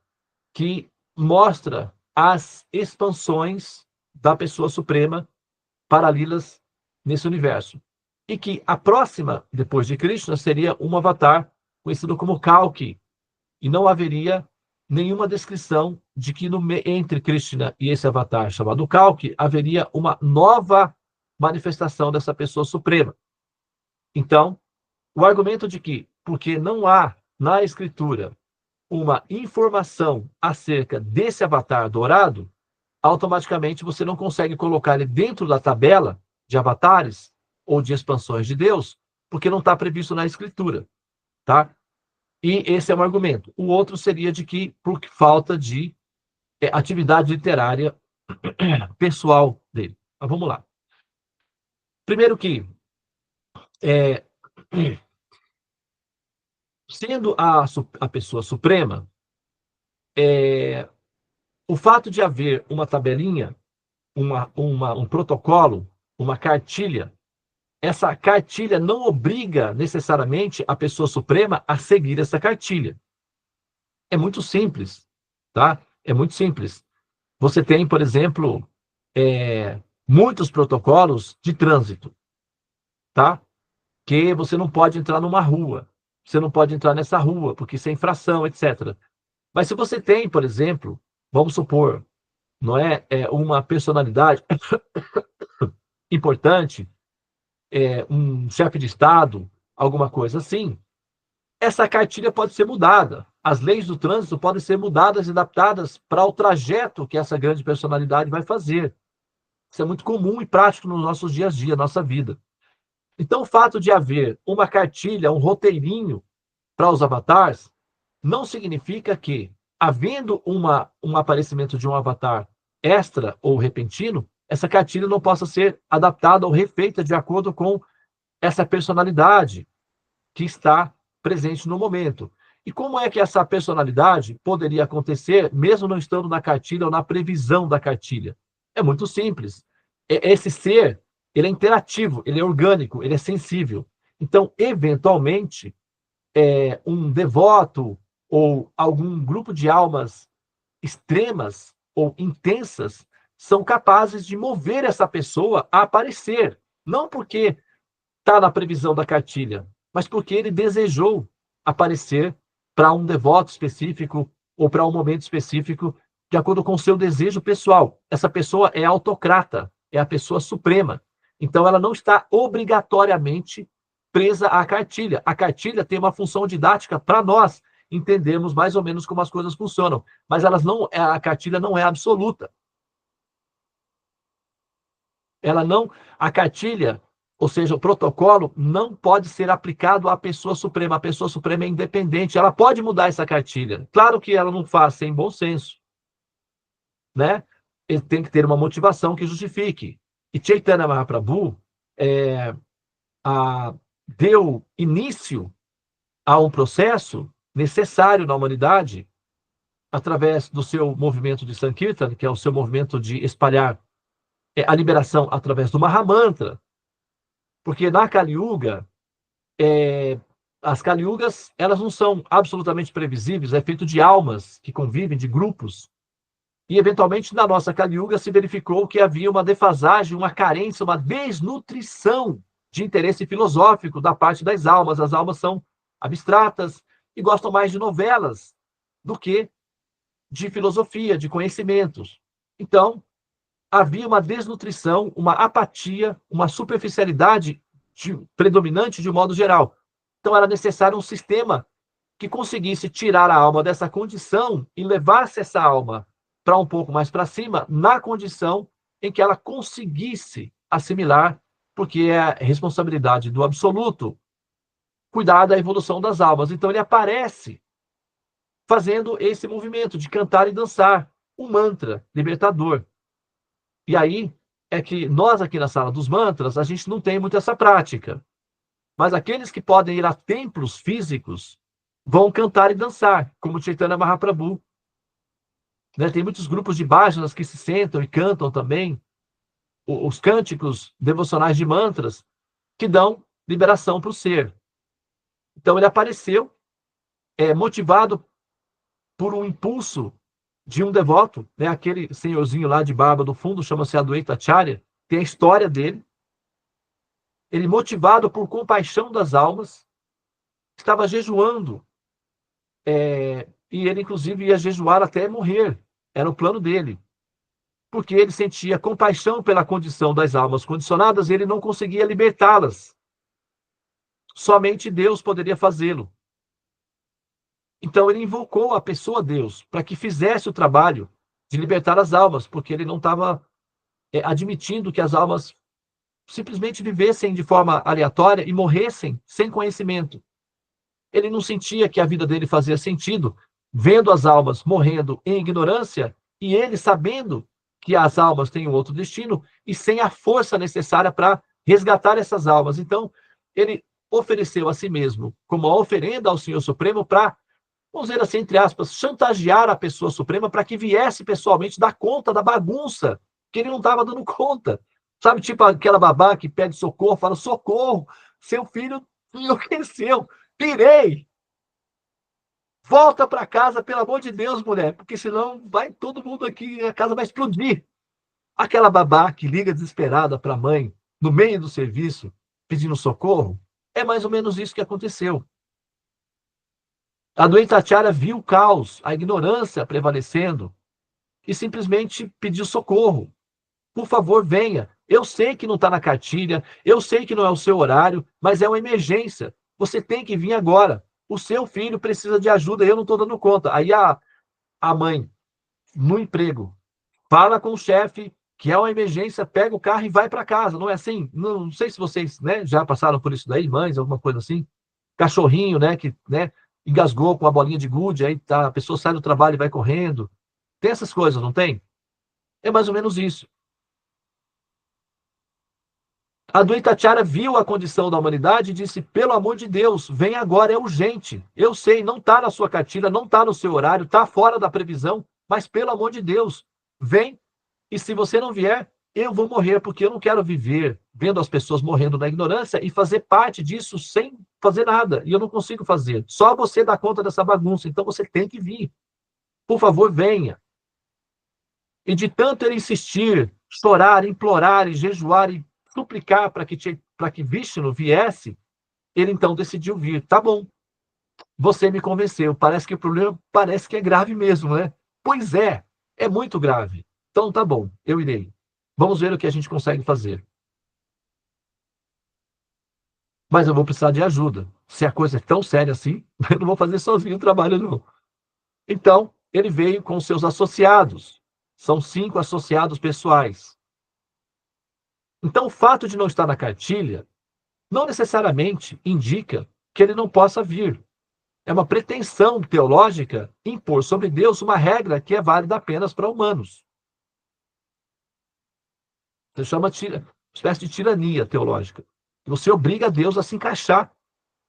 que mostra as expansões da pessoa suprema paralelas nesse universo. E que a próxima, depois de Krishna, seria um avatar conhecido como Kalki. E não haveria nenhuma descrição de que entre Krishna e esse avatar chamado Kalki haveria uma nova manifestação dessa pessoa suprema. Então, o argumento de que, porque não há na escritura uma informação acerca desse avatar dourado, automaticamente você não consegue colocar ele dentro da tabela de avatares ou de expansões de Deus, porque não está previsto na escritura. tá? E esse é um argumento. O outro seria de que por falta de atividade literária pessoal dele. Mas vamos lá. Primeiro que, sendo a pessoa suprema, o fato de haver uma tabelinha, um protocolo, uma cartilha, essa cartilha não obriga necessariamente a pessoa suprema a seguir essa cartilha. É muito simples, tá? É muito simples. Você tem, por exemplo, muitos protocolos de trânsito, tá? Que você não pode entrar numa rua, você não pode entrar nessa rua, porque isso é infração, etc. Mas se você tem, por exemplo, vamos supor, não uma personalidade importante, um chefe de Estado, alguma coisa assim, essa cartilha pode ser mudada. As leis do trânsito podem ser mudadas e adaptadas para o trajeto que essa grande personalidade vai fazer. Isso é muito comum e prático nos nossos dias a dia, nossa vida. Então, o fato de haver uma cartilha, um roteirinho para os avatares, não significa que, havendo um aparecimento de um avatar extra ou repentino, essa cartilha não possa ser adaptada ou refeita de acordo com essa personalidade que está presente no momento. E como é que essa personalidade poderia acontecer, mesmo não estando na cartilha ou na previsão da cartilha? É muito simples. Esse ser, ele é interativo, ele é orgânico, ele é sensível. Então, eventualmente, um devoto ou algum grupo de almas extremas ou intensas são capazes de mover essa pessoa a aparecer. Não porque está na previsão da cartilha, mas porque ele desejou aparecer para um devoto específico ou para um momento específico, de acordo com o seu desejo pessoal. Essa pessoa é autocrata, é a pessoa suprema. Então, ela não está obrigatoriamente presa à cartilha. A cartilha tem uma função didática para nós entendermos mais ou menos como as coisas funcionam, mas a cartilha não é absoluta. A cartilha, ou seja, o protocolo, não pode ser aplicado à pessoa suprema. A pessoa suprema é independente, ela pode mudar essa cartilha. Claro que ela não faz sem bom senso, né? Ele tem que ter uma motivação que justifique. E Chaitanya Mahaprabhu deu início a um processo necessário na humanidade através do seu movimento de Sankirtan, que é o seu movimento de espalhar a liberação através do Mahamantra. Porque na Kali Yuga, as Kali Yugas, elas não são absolutamente previsíveis, é feito de almas que convivem, de grupos. E, eventualmente, na nossa Kali Yuga, se verificou que havia uma defasagem, uma carência, uma desnutrição de interesse filosófico da parte das almas. As almas são abstratas e gostam mais de novelas do que de filosofia, de conhecimentos. Então, havia uma desnutrição, uma apatia, uma superficialidade predominante de um modo geral. Então, era necessário um sistema que conseguisse tirar a alma dessa condição e levasse essa alma para um pouco mais para cima, na condição em que ela conseguisse assimilar, porque é a responsabilidade do absoluto cuidar da evolução das almas. Então, ele aparece fazendo esse movimento de cantar e dançar, um mantra libertador. E aí é que nós aqui na sala dos mantras, a gente não tem muito essa prática. Mas aqueles que podem ir a templos físicos vão cantar e dançar, como Chaitanya Mahaprabhu. Né? Tem muitos grupos de bhajanas que se sentam e cantam também os cânticos devocionais de mantras que dão liberação para o ser. Então ele apareceu motivado por um impulso de um devoto, né? Aquele senhorzinho lá de barba do fundo, chama-se Adwaita Acharya, tem a história dele. Ele, motivado por compaixão das almas, estava jejuando. E ele, inclusive, ia jejuar até morrer. Era o plano dele. Porque ele sentia compaixão pela condição das almas condicionadas e ele não conseguia libertá-las. Somente Deus poderia fazê-lo. Então, ele invocou a pessoa Deus para que fizesse o trabalho de libertar as almas, porque ele não estava admitindo que as almas simplesmente vivessem de forma aleatória e morressem sem conhecimento. Ele não sentia que a vida dele fazia sentido, vendo as almas morrendo em ignorância, e ele sabendo que as almas têm um outro destino, e sem a força necessária para resgatar essas almas. Então, ele ofereceu a si mesmo como uma oferenda ao Senhor Supremo para, vamos dizer assim, entre aspas, chantagear a pessoa suprema para que viesse pessoalmente dar conta da bagunça que ele não estava dando conta. Sabe, tipo aquela babá que pede socorro, fala, socorro, seu filho enlouqueceu, pirei. Volta para casa, pelo amor de Deus, mulher, porque senão vai todo mundo aqui, a casa vai explodir. Aquela babá que liga desesperada para a mãe, no meio do serviço, pedindo socorro, é mais ou menos isso que aconteceu. A doente Tatiara viu o caos, a ignorância prevalecendo e simplesmente pediu socorro. Por favor, venha. Eu sei que não está na cartilha, eu sei que não é o seu horário, mas é uma emergência. Você tem que vir agora. O seu filho precisa de ajuda e eu não estou dando conta. Aí a mãe, no emprego, fala com o chefe que é uma emergência, pega o carro e vai para casa. Não é assim? Não sei se vocês, né, já passaram por isso daí, mães, alguma coisa assim. Cachorrinho, né, que, né, engasgou com uma bolinha de gude, aí tá, a pessoa sai do trabalho e vai correndo. Tem essas coisas, não tem? É mais ou menos isso. A do Itatiara viu a condição da humanidade e disse: pelo amor de Deus, vem agora, é urgente. Eu sei, não está na sua cartilha, não está no seu horário, está fora da previsão, mas pelo amor de Deus, vem. E se você não vier, eu vou morrer, porque eu não quero viver vendo as pessoas morrendo na ignorância e fazer parte disso sem fazer nada. E eu não consigo fazer. Só você dá conta dessa bagunça. Então você tem que vir. Por favor, venha. E de tanto ele insistir, chorar, implorar e jejuar e suplicar para que Vishnu viesse, ele então decidiu vir. Tá bom, você me convenceu. Parece que o problema parece que é grave mesmo, né? Pois é muito grave. Então tá bom, eu irei. Vamos ver o que a gente consegue fazer. Mas eu vou precisar de ajuda. Se a coisa é tão séria assim, eu não vou fazer sozinho o trabalho, não. Então, ele veio com seus associados. São 5 associados pessoais. Então, o fato de não estar na cartilha não necessariamente indica que ele não possa vir. É uma pretensão teológica impor sobre Deus uma regra que é válida apenas para humanos. Você chama de uma espécie de tirania teológica. Você obriga Deus a se encaixar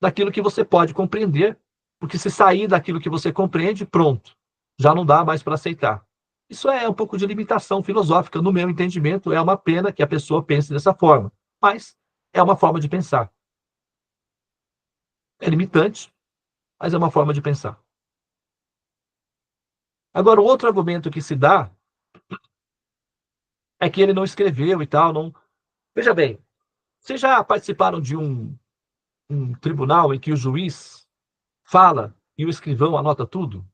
naquilo que você pode compreender, porque se sair daquilo que você compreende, pronto, já não dá mais para aceitar. Isso é um pouco de limitação filosófica, no meu entendimento, é uma pena que a pessoa pense dessa forma, mas é uma forma de pensar. É limitante, mas é uma forma de pensar. Agora, o outro argumento que se dá é que ele não escreveu e tal, não. Veja bem, vocês já participaram de um tribunal em que o juiz fala e o escrivão anota tudo?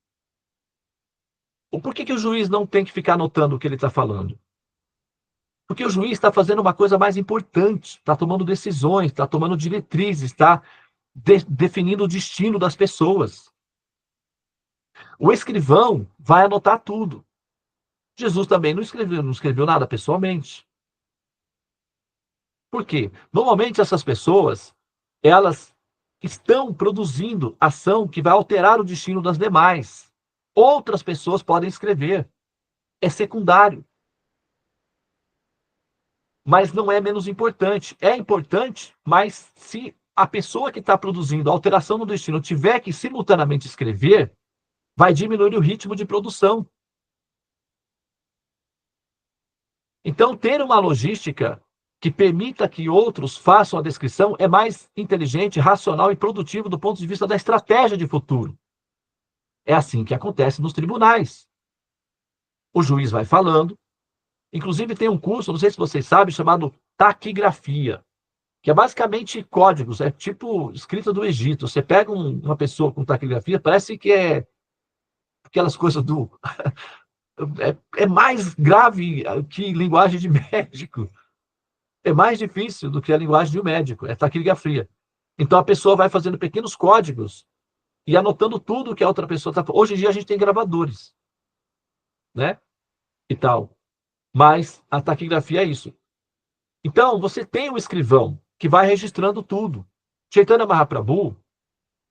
Por que o juiz não tem que ficar anotando o que ele está falando? Porque o juiz está fazendo uma coisa mais importante, está tomando decisões, está tomando diretrizes, está definindo o destino das pessoas. O escrivão vai anotar tudo. Jesus também não escreveu nada pessoalmente. Por quê? Normalmente essas pessoas, elas estão produzindo ação que vai alterar o destino das demais. Outras pessoas podem escrever. É secundário. Mas não é menos importante. É importante, mas se a pessoa que está produzindo a alteração no destino tiver que simultaneamente escrever, vai diminuir o ritmo de produção. Então, ter uma logística que permita que outros façam a descrição é mais inteligente, racional e produtivo do ponto de vista da estratégia de futuro. É assim que acontece nos tribunais. O juiz vai falando, inclusive tem um curso, não sei se vocês sabem, chamado taquigrafia, que é basicamente códigos, é tipo escrita do Egito. Você pega uma pessoa com taquigrafia, parece que é aquelas coisas do... É mais grave que linguagem de médico. É mais difícil do que a linguagem de um médico, é taquigrafia. Então a pessoa vai fazendo pequenos códigos e anotando tudo que a outra pessoa está... Hoje em dia a gente tem gravadores, né? E tal. Mas a taquigrafia é isso. Então, você tem o escrivão que vai registrando tudo. Chaitanya Mahaprabhu,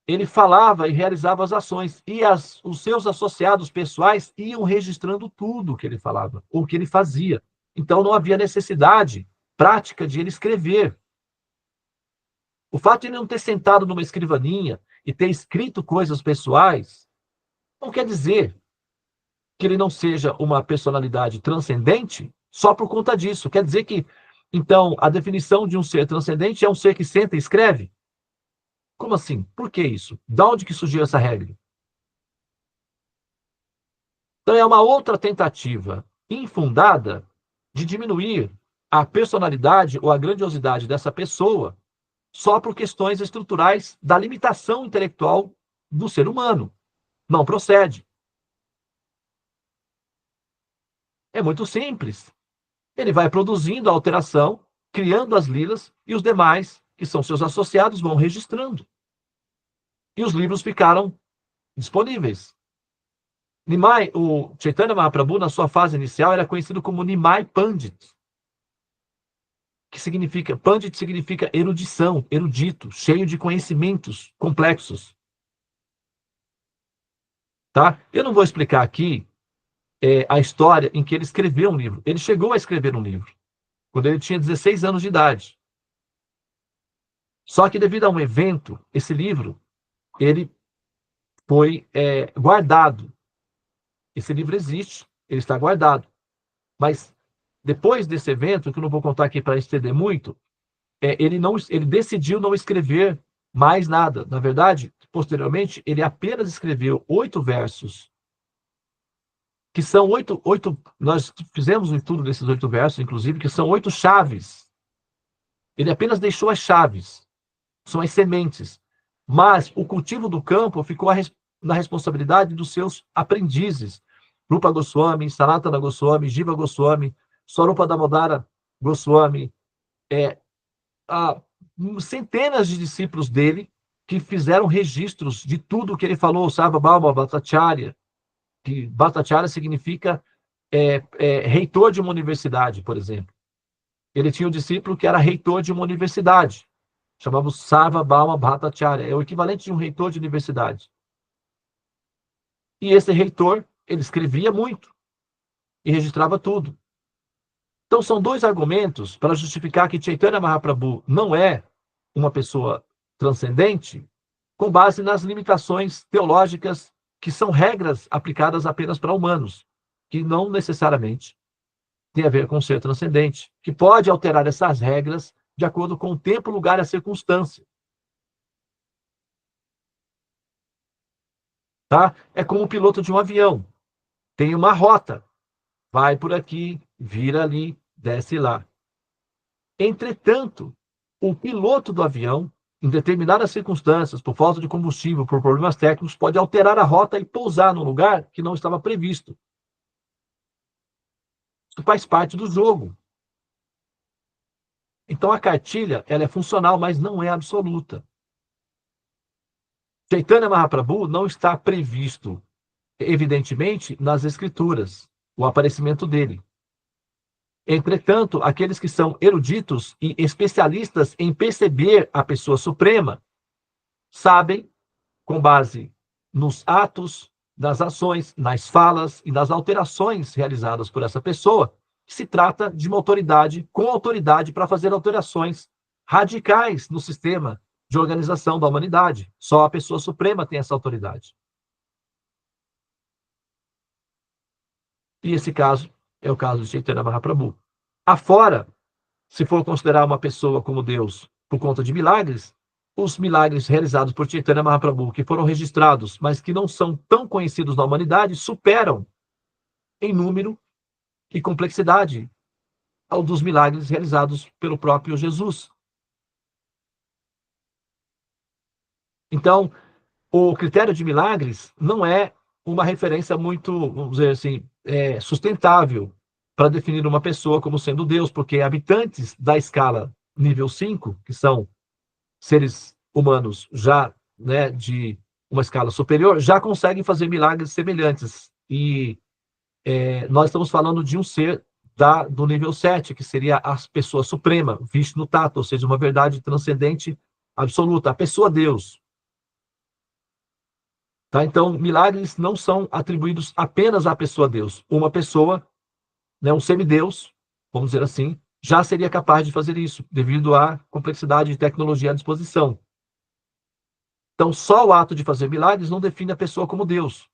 ele falava e realizava as ações, e os seus associados pessoais iam registrando tudo o que ele falava, ou o que ele fazia. Então, não havia necessidade prática de ele escrever. O fato de ele não ter sentado numa escrivaninha e ter escrito coisas pessoais, não quer dizer que ele não seja uma personalidade transcendente só por conta disso. Quer dizer que, então, a definição de um ser transcendente é um ser que senta e escreve? Como assim? Por que isso? Da onde que surgiu essa regra? Então, é uma outra tentativa infundada de diminuir a personalidade ou a grandiosidade dessa pessoa só por questões estruturais da limitação intelectual do ser humano. Não procede. É muito simples. Ele vai produzindo a alteração, criando as lilas, e os demais, que são seus associados, vão registrando. E os livros ficaram disponíveis. Nimai, o Chaitanya Mahaprabhu, na sua fase inicial, era conhecido como Nimai Pandit, que significa, Pandit significa erudição, erudito, cheio de conhecimentos complexos. Tá? Eu não vou explicar aqui a história em que ele escreveu um livro. Ele chegou a escrever um livro, quando ele tinha 16 anos de idade. Só que devido a um evento, esse livro, ele foi guardado. Esse livro existe, ele está guardado. Mas depois desse evento, que eu não vou contar aqui para estender muito, ele decidiu não escrever mais nada. Na verdade, posteriormente, ele apenas escreveu 8 versos, que são oito, nós fizemos um estudo desses 8 versos, inclusive, que são 8 chaves. Ele apenas deixou as chaves, são as sementes. Mas o cultivo do campo ficou na responsabilidade dos seus aprendizes. Rupa Goswami, Sanatana Goswami, Jiva Goswami, Swarupa Damodara Goswami, centenas de discípulos dele que fizeram registros de tudo o que ele falou, Sarvabhauma Bhattacharya, que Bhattacharya significa reitor de uma universidade, por exemplo. Ele tinha um discípulo que era reitor de uma universidade, chamava Sarvabhauma Bhattacharya, é o equivalente de um reitor de universidade. E esse reitor, ele escrevia muito e registrava tudo. Então, são 2 argumentos para justificar que Chaitanya Mahaprabhu não é uma pessoa transcendente, com base nas limitações teológicas, que são regras aplicadas apenas para humanos, que não necessariamente tem a ver com ser transcendente, que pode alterar essas regras de acordo com o tempo, lugar e a circunstância. Tá? É como o piloto de um avião. Tem uma rota. Vai por aqui, vira ali, desce lá. Entretanto, o piloto do avião, em determinadas circunstâncias, por falta de combustível, por problemas técnicos, pode alterar a rota e pousar num lugar que não estava previsto. Isso faz parte do jogo. Então, a cartilha, ela é funcional, mas não é absoluta. Chaitanya Mahaprabhu não está previsto, evidentemente, nas escrituras, o aparecimento dele. Entretanto, aqueles que são eruditos e especialistas em perceber a pessoa suprema, sabem, com base nos atos, nas ações, nas falas e nas alterações realizadas por essa pessoa, que se trata de uma autoridade com autoridade para fazer alterações radicais no sistema de organização da humanidade. Só a pessoa suprema tem essa autoridade. E esse caso é o caso de Chaitanya Mahaprabhu. Afora, se for considerar uma pessoa como Deus por conta de milagres, os milagres realizados por Chaitanya Mahaprabhu, que foram registrados, mas que não são tão conhecidos na humanidade, superam em número e complexidade ao dos milagres realizados pelo próprio Jesus. Então, o critério de milagres não é uma referência muito, vamos dizer assim, sustentável para definir uma pessoa como sendo Deus, porque habitantes da escala nível 5, que são seres humanos já, né, de uma escala superior, já conseguem fazer milagres semelhantes. E nós estamos falando de um ser do nível 7, que seria a pessoa suprema, Vishnu Tattva, ou seja, uma verdade transcendente absoluta, a pessoa Deus. Tá? Então, milagres não são atribuídos apenas à pessoa Deus. Uma pessoa, né, um semideus, vamos dizer assim, já seria capaz de fazer isso, devido à complexidade de tecnologia à disposição. Então, só o ato de fazer milagres não define a pessoa como Deus.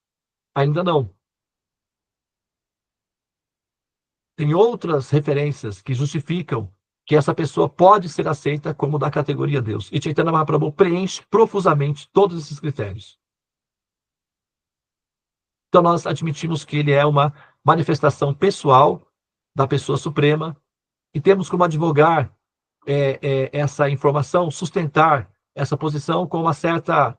Ainda não. Tem outras referências que justificam que essa pessoa pode ser aceita como da categoria Deus. E Chaitanya Mahaprabhu preenche profusamente todos esses critérios. Então, nós admitimos que ele é uma manifestação pessoal da pessoa suprema e temos como advogar essa informação, sustentar essa posição com uma certa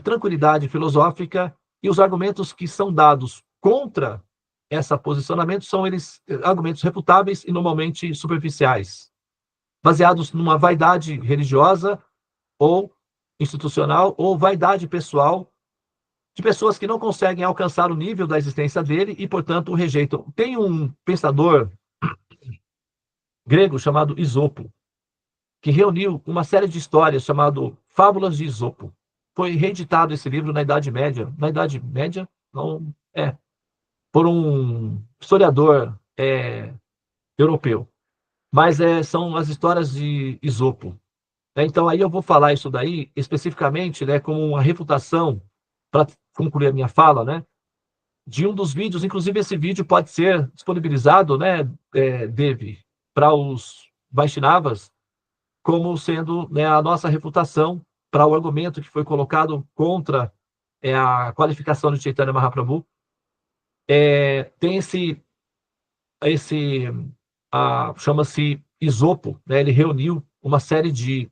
tranquilidade filosófica, e os argumentos que são dados contra esse posicionamento são eles argumentos refutáveis e normalmente superficiais, baseados numa vaidade religiosa ou institucional ou vaidade pessoal de pessoas que não conseguem alcançar o nível da existência dele e, portanto, o rejeitam. Tem um pensador grego chamado Esopo, que reuniu uma série de histórias chamado Fábulas de Esopo. Foi reeditado esse livro na Idade Média. Na Idade Média? Não, por um historiador europeu. Mas são as histórias de Esopo. Então, aí eu vou falar isso daí especificamente, né, como uma refutação, para concluir a minha fala, né, de um dos vídeos. Inclusive, esse vídeo pode ser disponibilizado, né, Devi, para os Vaishnavas, como sendo, né, a nossa refutação para o argumento que foi colocado contra a qualificação de Chaitanya Mahaprabhu. Tem chama-se Esopo, né? Ele reuniu uma série de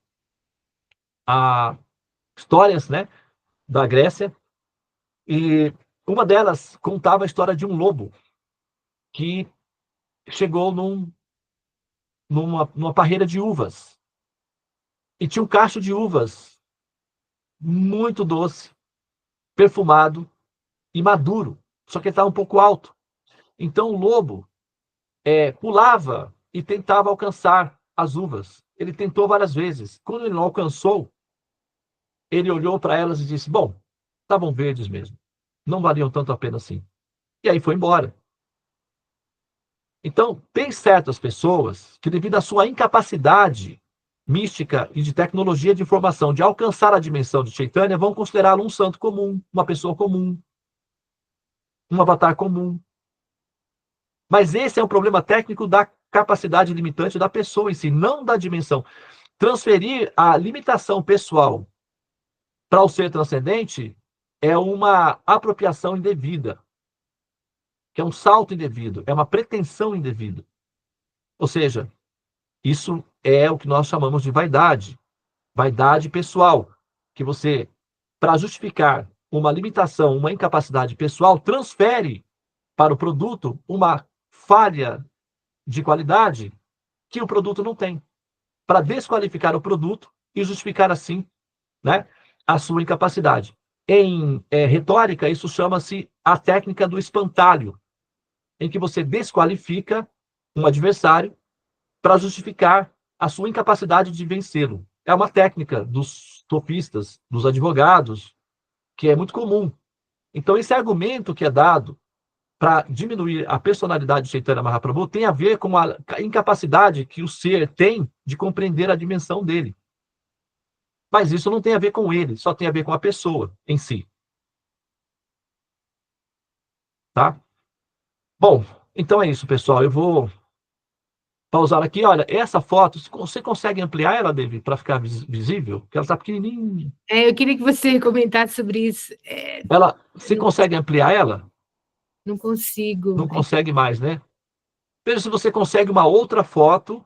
histórias, né, da Grécia, e uma delas contava a história de um lobo que chegou numa parreira de uvas e tinha um cacho de uvas muito doce, perfumado e maduro, só que ele estava um pouco alto. Então o lobo pulava e tentava alcançar as uvas. Ele tentou várias vezes. Quando ele não alcançou, ele olhou para elas e disse: bom, estavam verdes mesmo, não valiam tanto a pena assim. E aí foi embora. Então, tem certas pessoas que, devido à sua incapacidade mística e de tecnologia de informação de alcançar a dimensão de Chaitanya, vão considerá-lo um santo comum, uma pessoa comum, um avatar comum. Mas esse é um problema técnico da capacidade limitante da pessoa em si, não da dimensão. Transferir a limitação pessoal para o ser transcendente é uma apropriação indevida, que é um salto indevido, é uma pretensão indevida. Ou seja, isso é o que nós chamamos de vaidade, vaidade pessoal, que você, para justificar uma limitação, uma incapacidade pessoal, transfere para o produto uma falha de qualidade que o produto não tem, para desqualificar o produto e justificar assim, né, a sua incapacidade. Em retórica, isso chama-se a técnica do espantalho, em que você desqualifica um adversário para justificar a sua incapacidade de vencê-lo. É uma técnica dos sofistas, dos advogados, que é muito comum. Então, esse argumento que é dado para diminuir a personalidade de Chaitanya Mahaprabhu tem a ver com a incapacidade que o ser tem de compreender a dimensão dele. Mas isso não tem a ver com ele, só tem a ver com a pessoa em si. Tá? Bom, então é isso, pessoal. Eu vou pausar aqui. Olha, essa foto, você consegue ampliar ela, David, para ficar visível? Porque ela está pequenininha. Eu queria que você comentasse sobre isso. Você consegue ampliar ela? Não consigo. Não consegue mais, né? Veja se você consegue uma outra foto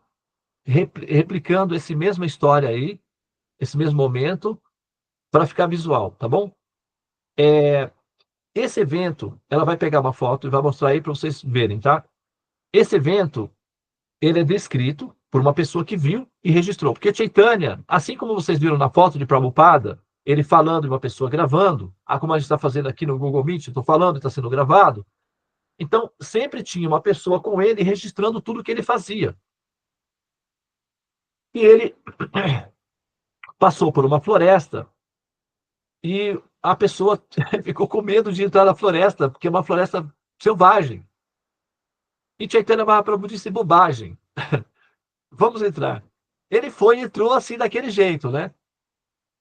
replicando essa mesma história aí, esse mesmo momento, para ficar visual, tá bom? Esse evento, ela vai pegar uma foto e vai mostrar aí para vocês verem, tá? Esse evento, ele é descrito por uma pessoa que viu e registrou. Porque Chaitanya, assim como vocês viram na foto de Prabhupada, ele falando e uma pessoa gravando, como a gente está fazendo aqui no Google Meet, estou falando e está sendo gravado. Então, sempre tinha uma pessoa com ele registrando tudo que ele fazia. E ele passou por uma floresta e a pessoa ficou com medo de entrar na floresta, porque é uma floresta selvagem. E Chaitanya Mahaprabhu disse: bobagem, vamos entrar. Ele foi e entrou assim, daquele jeito, né?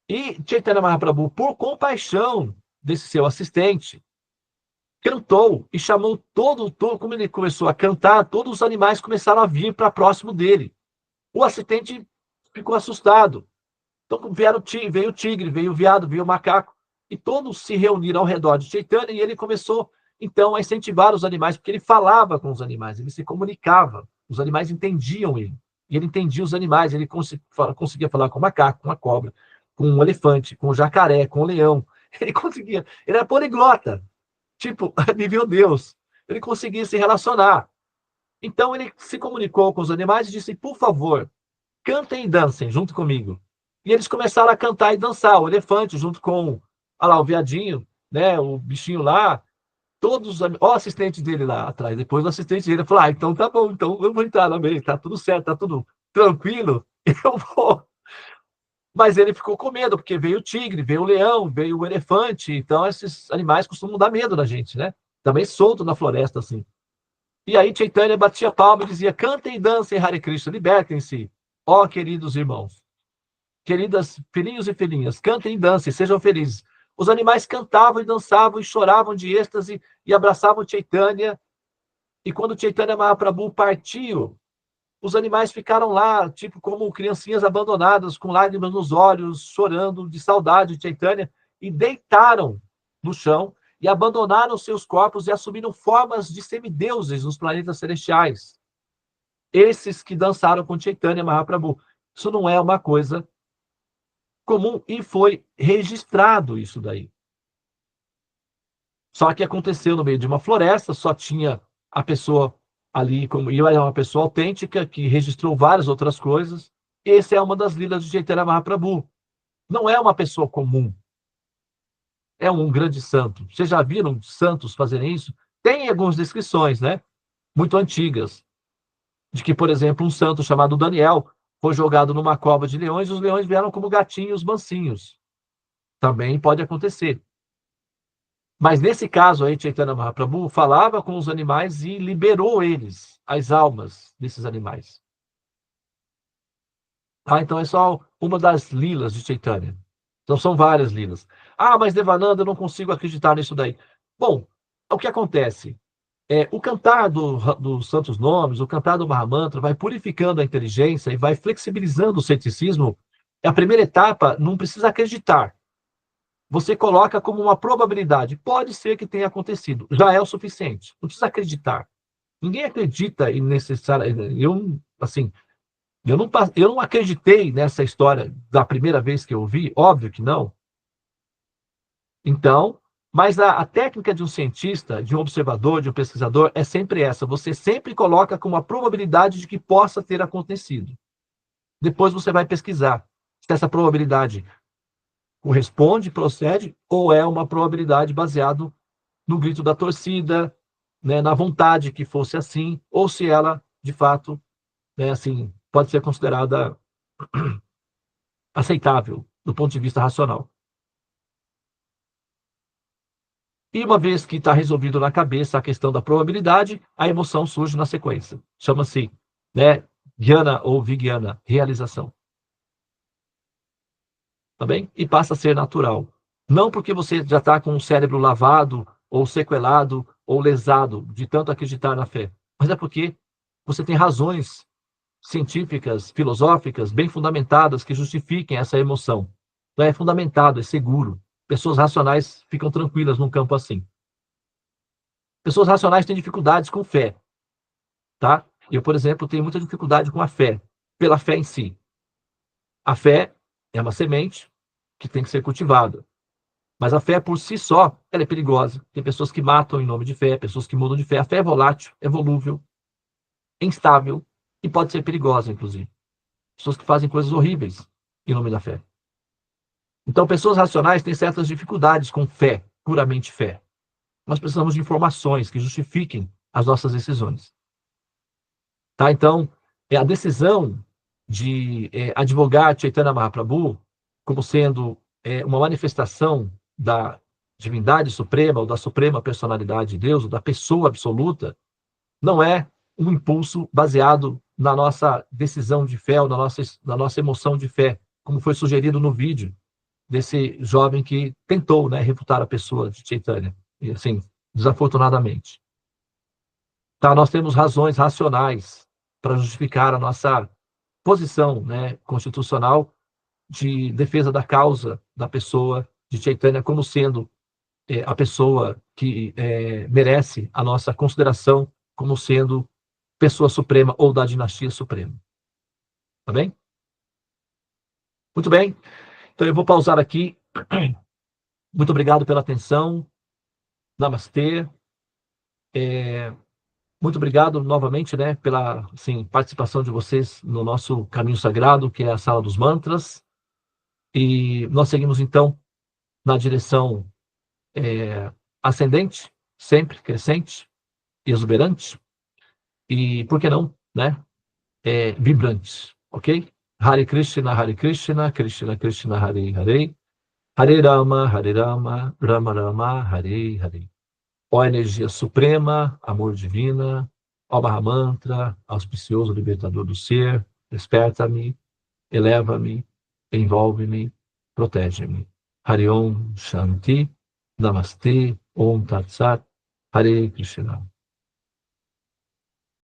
E Chaitanya Mahaprabhu, por compaixão desse seu assistente, cantou e chamou todo, como ele começou a cantar, todos os animais começaram a vir para próximo dele. O assistente ficou assustado. Então veio o tigre, veio o veado, veio o macaco, e todos se reuniram ao redor de Chaitanya, e ele começou, então, a incentivar os animais, porque ele falava com os animais, ele se comunicava, os animais entendiam ele, e ele entendia os animais, ele conseguia falar com o macaco, com a cobra, com o elefante, com o jacaré, com o leão, ele conseguia, ele era poliglota, tipo, nível Deus, ele conseguia se relacionar. Então ele se comunicou com os animais e disse: por favor, cantem e dancem junto comigo. E eles começaram a cantar e dançar, o elefante junto com, olha lá, o veadinho, né, o bichinho lá, todos, ó, o assistente dele lá atrás. Depois o assistente dele falou: então tá bom, então eu vou entrar também, tá tudo certo, tá tudo tranquilo, eu vou. Mas ele ficou com medo, porque veio o tigre, veio o leão, veio o elefante, então esses animais costumam dar medo da gente, né? Também solto na floresta, assim. E aí Chaitanya batia palma e dizia: cantem e dancem, Hare Krishna, libertem-se, ó queridos irmãos. Queridas filhinhos e filhinhas, cantem e dancem, sejam felizes. Os animais cantavam e dançavam e choravam de êxtase e abraçavam Chaitanya. E quando Chaitanya Mahaprabhu partiu, os animais ficaram lá, tipo como criancinhas abandonadas, com lágrimas nos olhos, chorando de saudade de Chaitanya, e deitaram no chão e abandonaram seus corpos e assumiram formas de semideuses nos planetas celestiais. Esses que dançaram com Chaitanya Mahaprabhu. Isso não é uma coisa comum e foi registrado isso daí. Só que aconteceu no meio de uma floresta, só tinha a pessoa ali, como eu era uma pessoa autêntica, que registrou várias outras coisas. Essa é uma das lilas de Chaitanya Mahaprabhu. Não é uma pessoa comum. É um grande santo. Vocês já viram santos fazerem isso? Tem algumas descrições, né? Muito antigas. De que, por exemplo, um santo chamado Daniel foi jogado numa cova de leões e os leões vieram como gatinhos mansinhos. Também pode acontecer. Mas nesse caso aí, Chaitanya Mahaprabhu falava com os animais e liberou eles, as almas desses animais. Ah, então é só uma das lilas de Chaitanya. Então são várias lilas. Ah, mas Devananda, eu não consigo acreditar nisso daí. Bom, o que acontece? O cantar dos santos nomes, o cantar do Mahamantra vai purificando a inteligência e vai flexibilizando o ceticismo. A primeira etapa não precisa acreditar. Você coloca como uma probabilidade. Pode ser que tenha acontecido. Já é o suficiente. Não precisa acreditar. Ninguém acredita em necessário. Eu não acreditei nessa história da primeira vez que eu ouvi. Óbvio que não. Então, mas a técnica de um cientista, de um observador, de um pesquisador é sempre essa. Você sempre coloca como uma probabilidade de que possa ter acontecido. Depois você vai pesquisar se essa probabilidade corresponde, procede, ou é uma probabilidade baseada no grito da torcida, né, na vontade que fosse assim, ou se ela, de fato, né, assim, pode ser considerada aceitável do ponto de vista racional. E uma vez que está resolvido na cabeça a questão da probabilidade, a emoção surge na sequência. Chama-se, né, Jnana ou Vijnana, realização. Tá bem? E passa a ser natural. Não porque você já está com o cérebro lavado, ou sequelado, ou lesado de tanto acreditar na fé, mas é porque você tem razões científicas, filosóficas, bem fundamentadas que justifiquem essa emoção. Então é fundamentado, é seguro. Pessoas racionais ficam tranquilas num campo assim. Pessoas racionais têm dificuldades com fé, tá? Eu, por exemplo, tenho muita dificuldade com a fé, pela fé em si. A fé é uma semente que tem que ser cultivada. Mas a fé por si só, ela é perigosa. Tem pessoas que matam em nome de fé, pessoas que mudam de fé. A fé é volátil, é volúvel, é instável e pode ser perigosa, inclusive. Pessoas que fazem coisas horríveis em nome da fé. Então, pessoas racionais têm certas dificuldades com fé, puramente fé. Nós precisamos de informações que justifiquem as nossas decisões. Tá? Então, a decisão de advogar Chaitanya Mahaprabhu como sendo uma manifestação da divindade suprema, ou da suprema personalidade de Deus, ou da pessoa absoluta, não é um impulso baseado na nossa decisão de fé, ou na nossa emoção de fé, como foi sugerido no vídeo desse jovem que tentou, né, refutar a pessoa de Chaitanya, e assim, desafortunadamente. Tá, nós temos razões racionais para justificar a nossa posição, né, constitucional de defesa da causa da pessoa de Chaitanya como sendo a pessoa que merece a nossa consideração como sendo pessoa suprema ou da dinastia suprema. Tá bem? Muito bem. Então eu vou pausar aqui. Muito obrigado pela atenção. Namastê. Muito obrigado novamente, né, pela assim, participação de vocês no nosso caminho sagrado, que é a Sala dos Mantras. E nós seguimos, então, na direção ascendente, sempre crescente, exuberante, e, por que não, né, vibrante, ok? Hare Krishna, Krishna Krishna, Hare Hare, Hare Rama, Rama Rama, Hare Hare. Ó energia suprema, amor divina, ó Mahamantra, auspicioso libertador do ser, desperta-me, eleva-me, envolve-me, protege-me. Hare Om Shanti, Namastê, Om Tat Sat, Hare Krishna.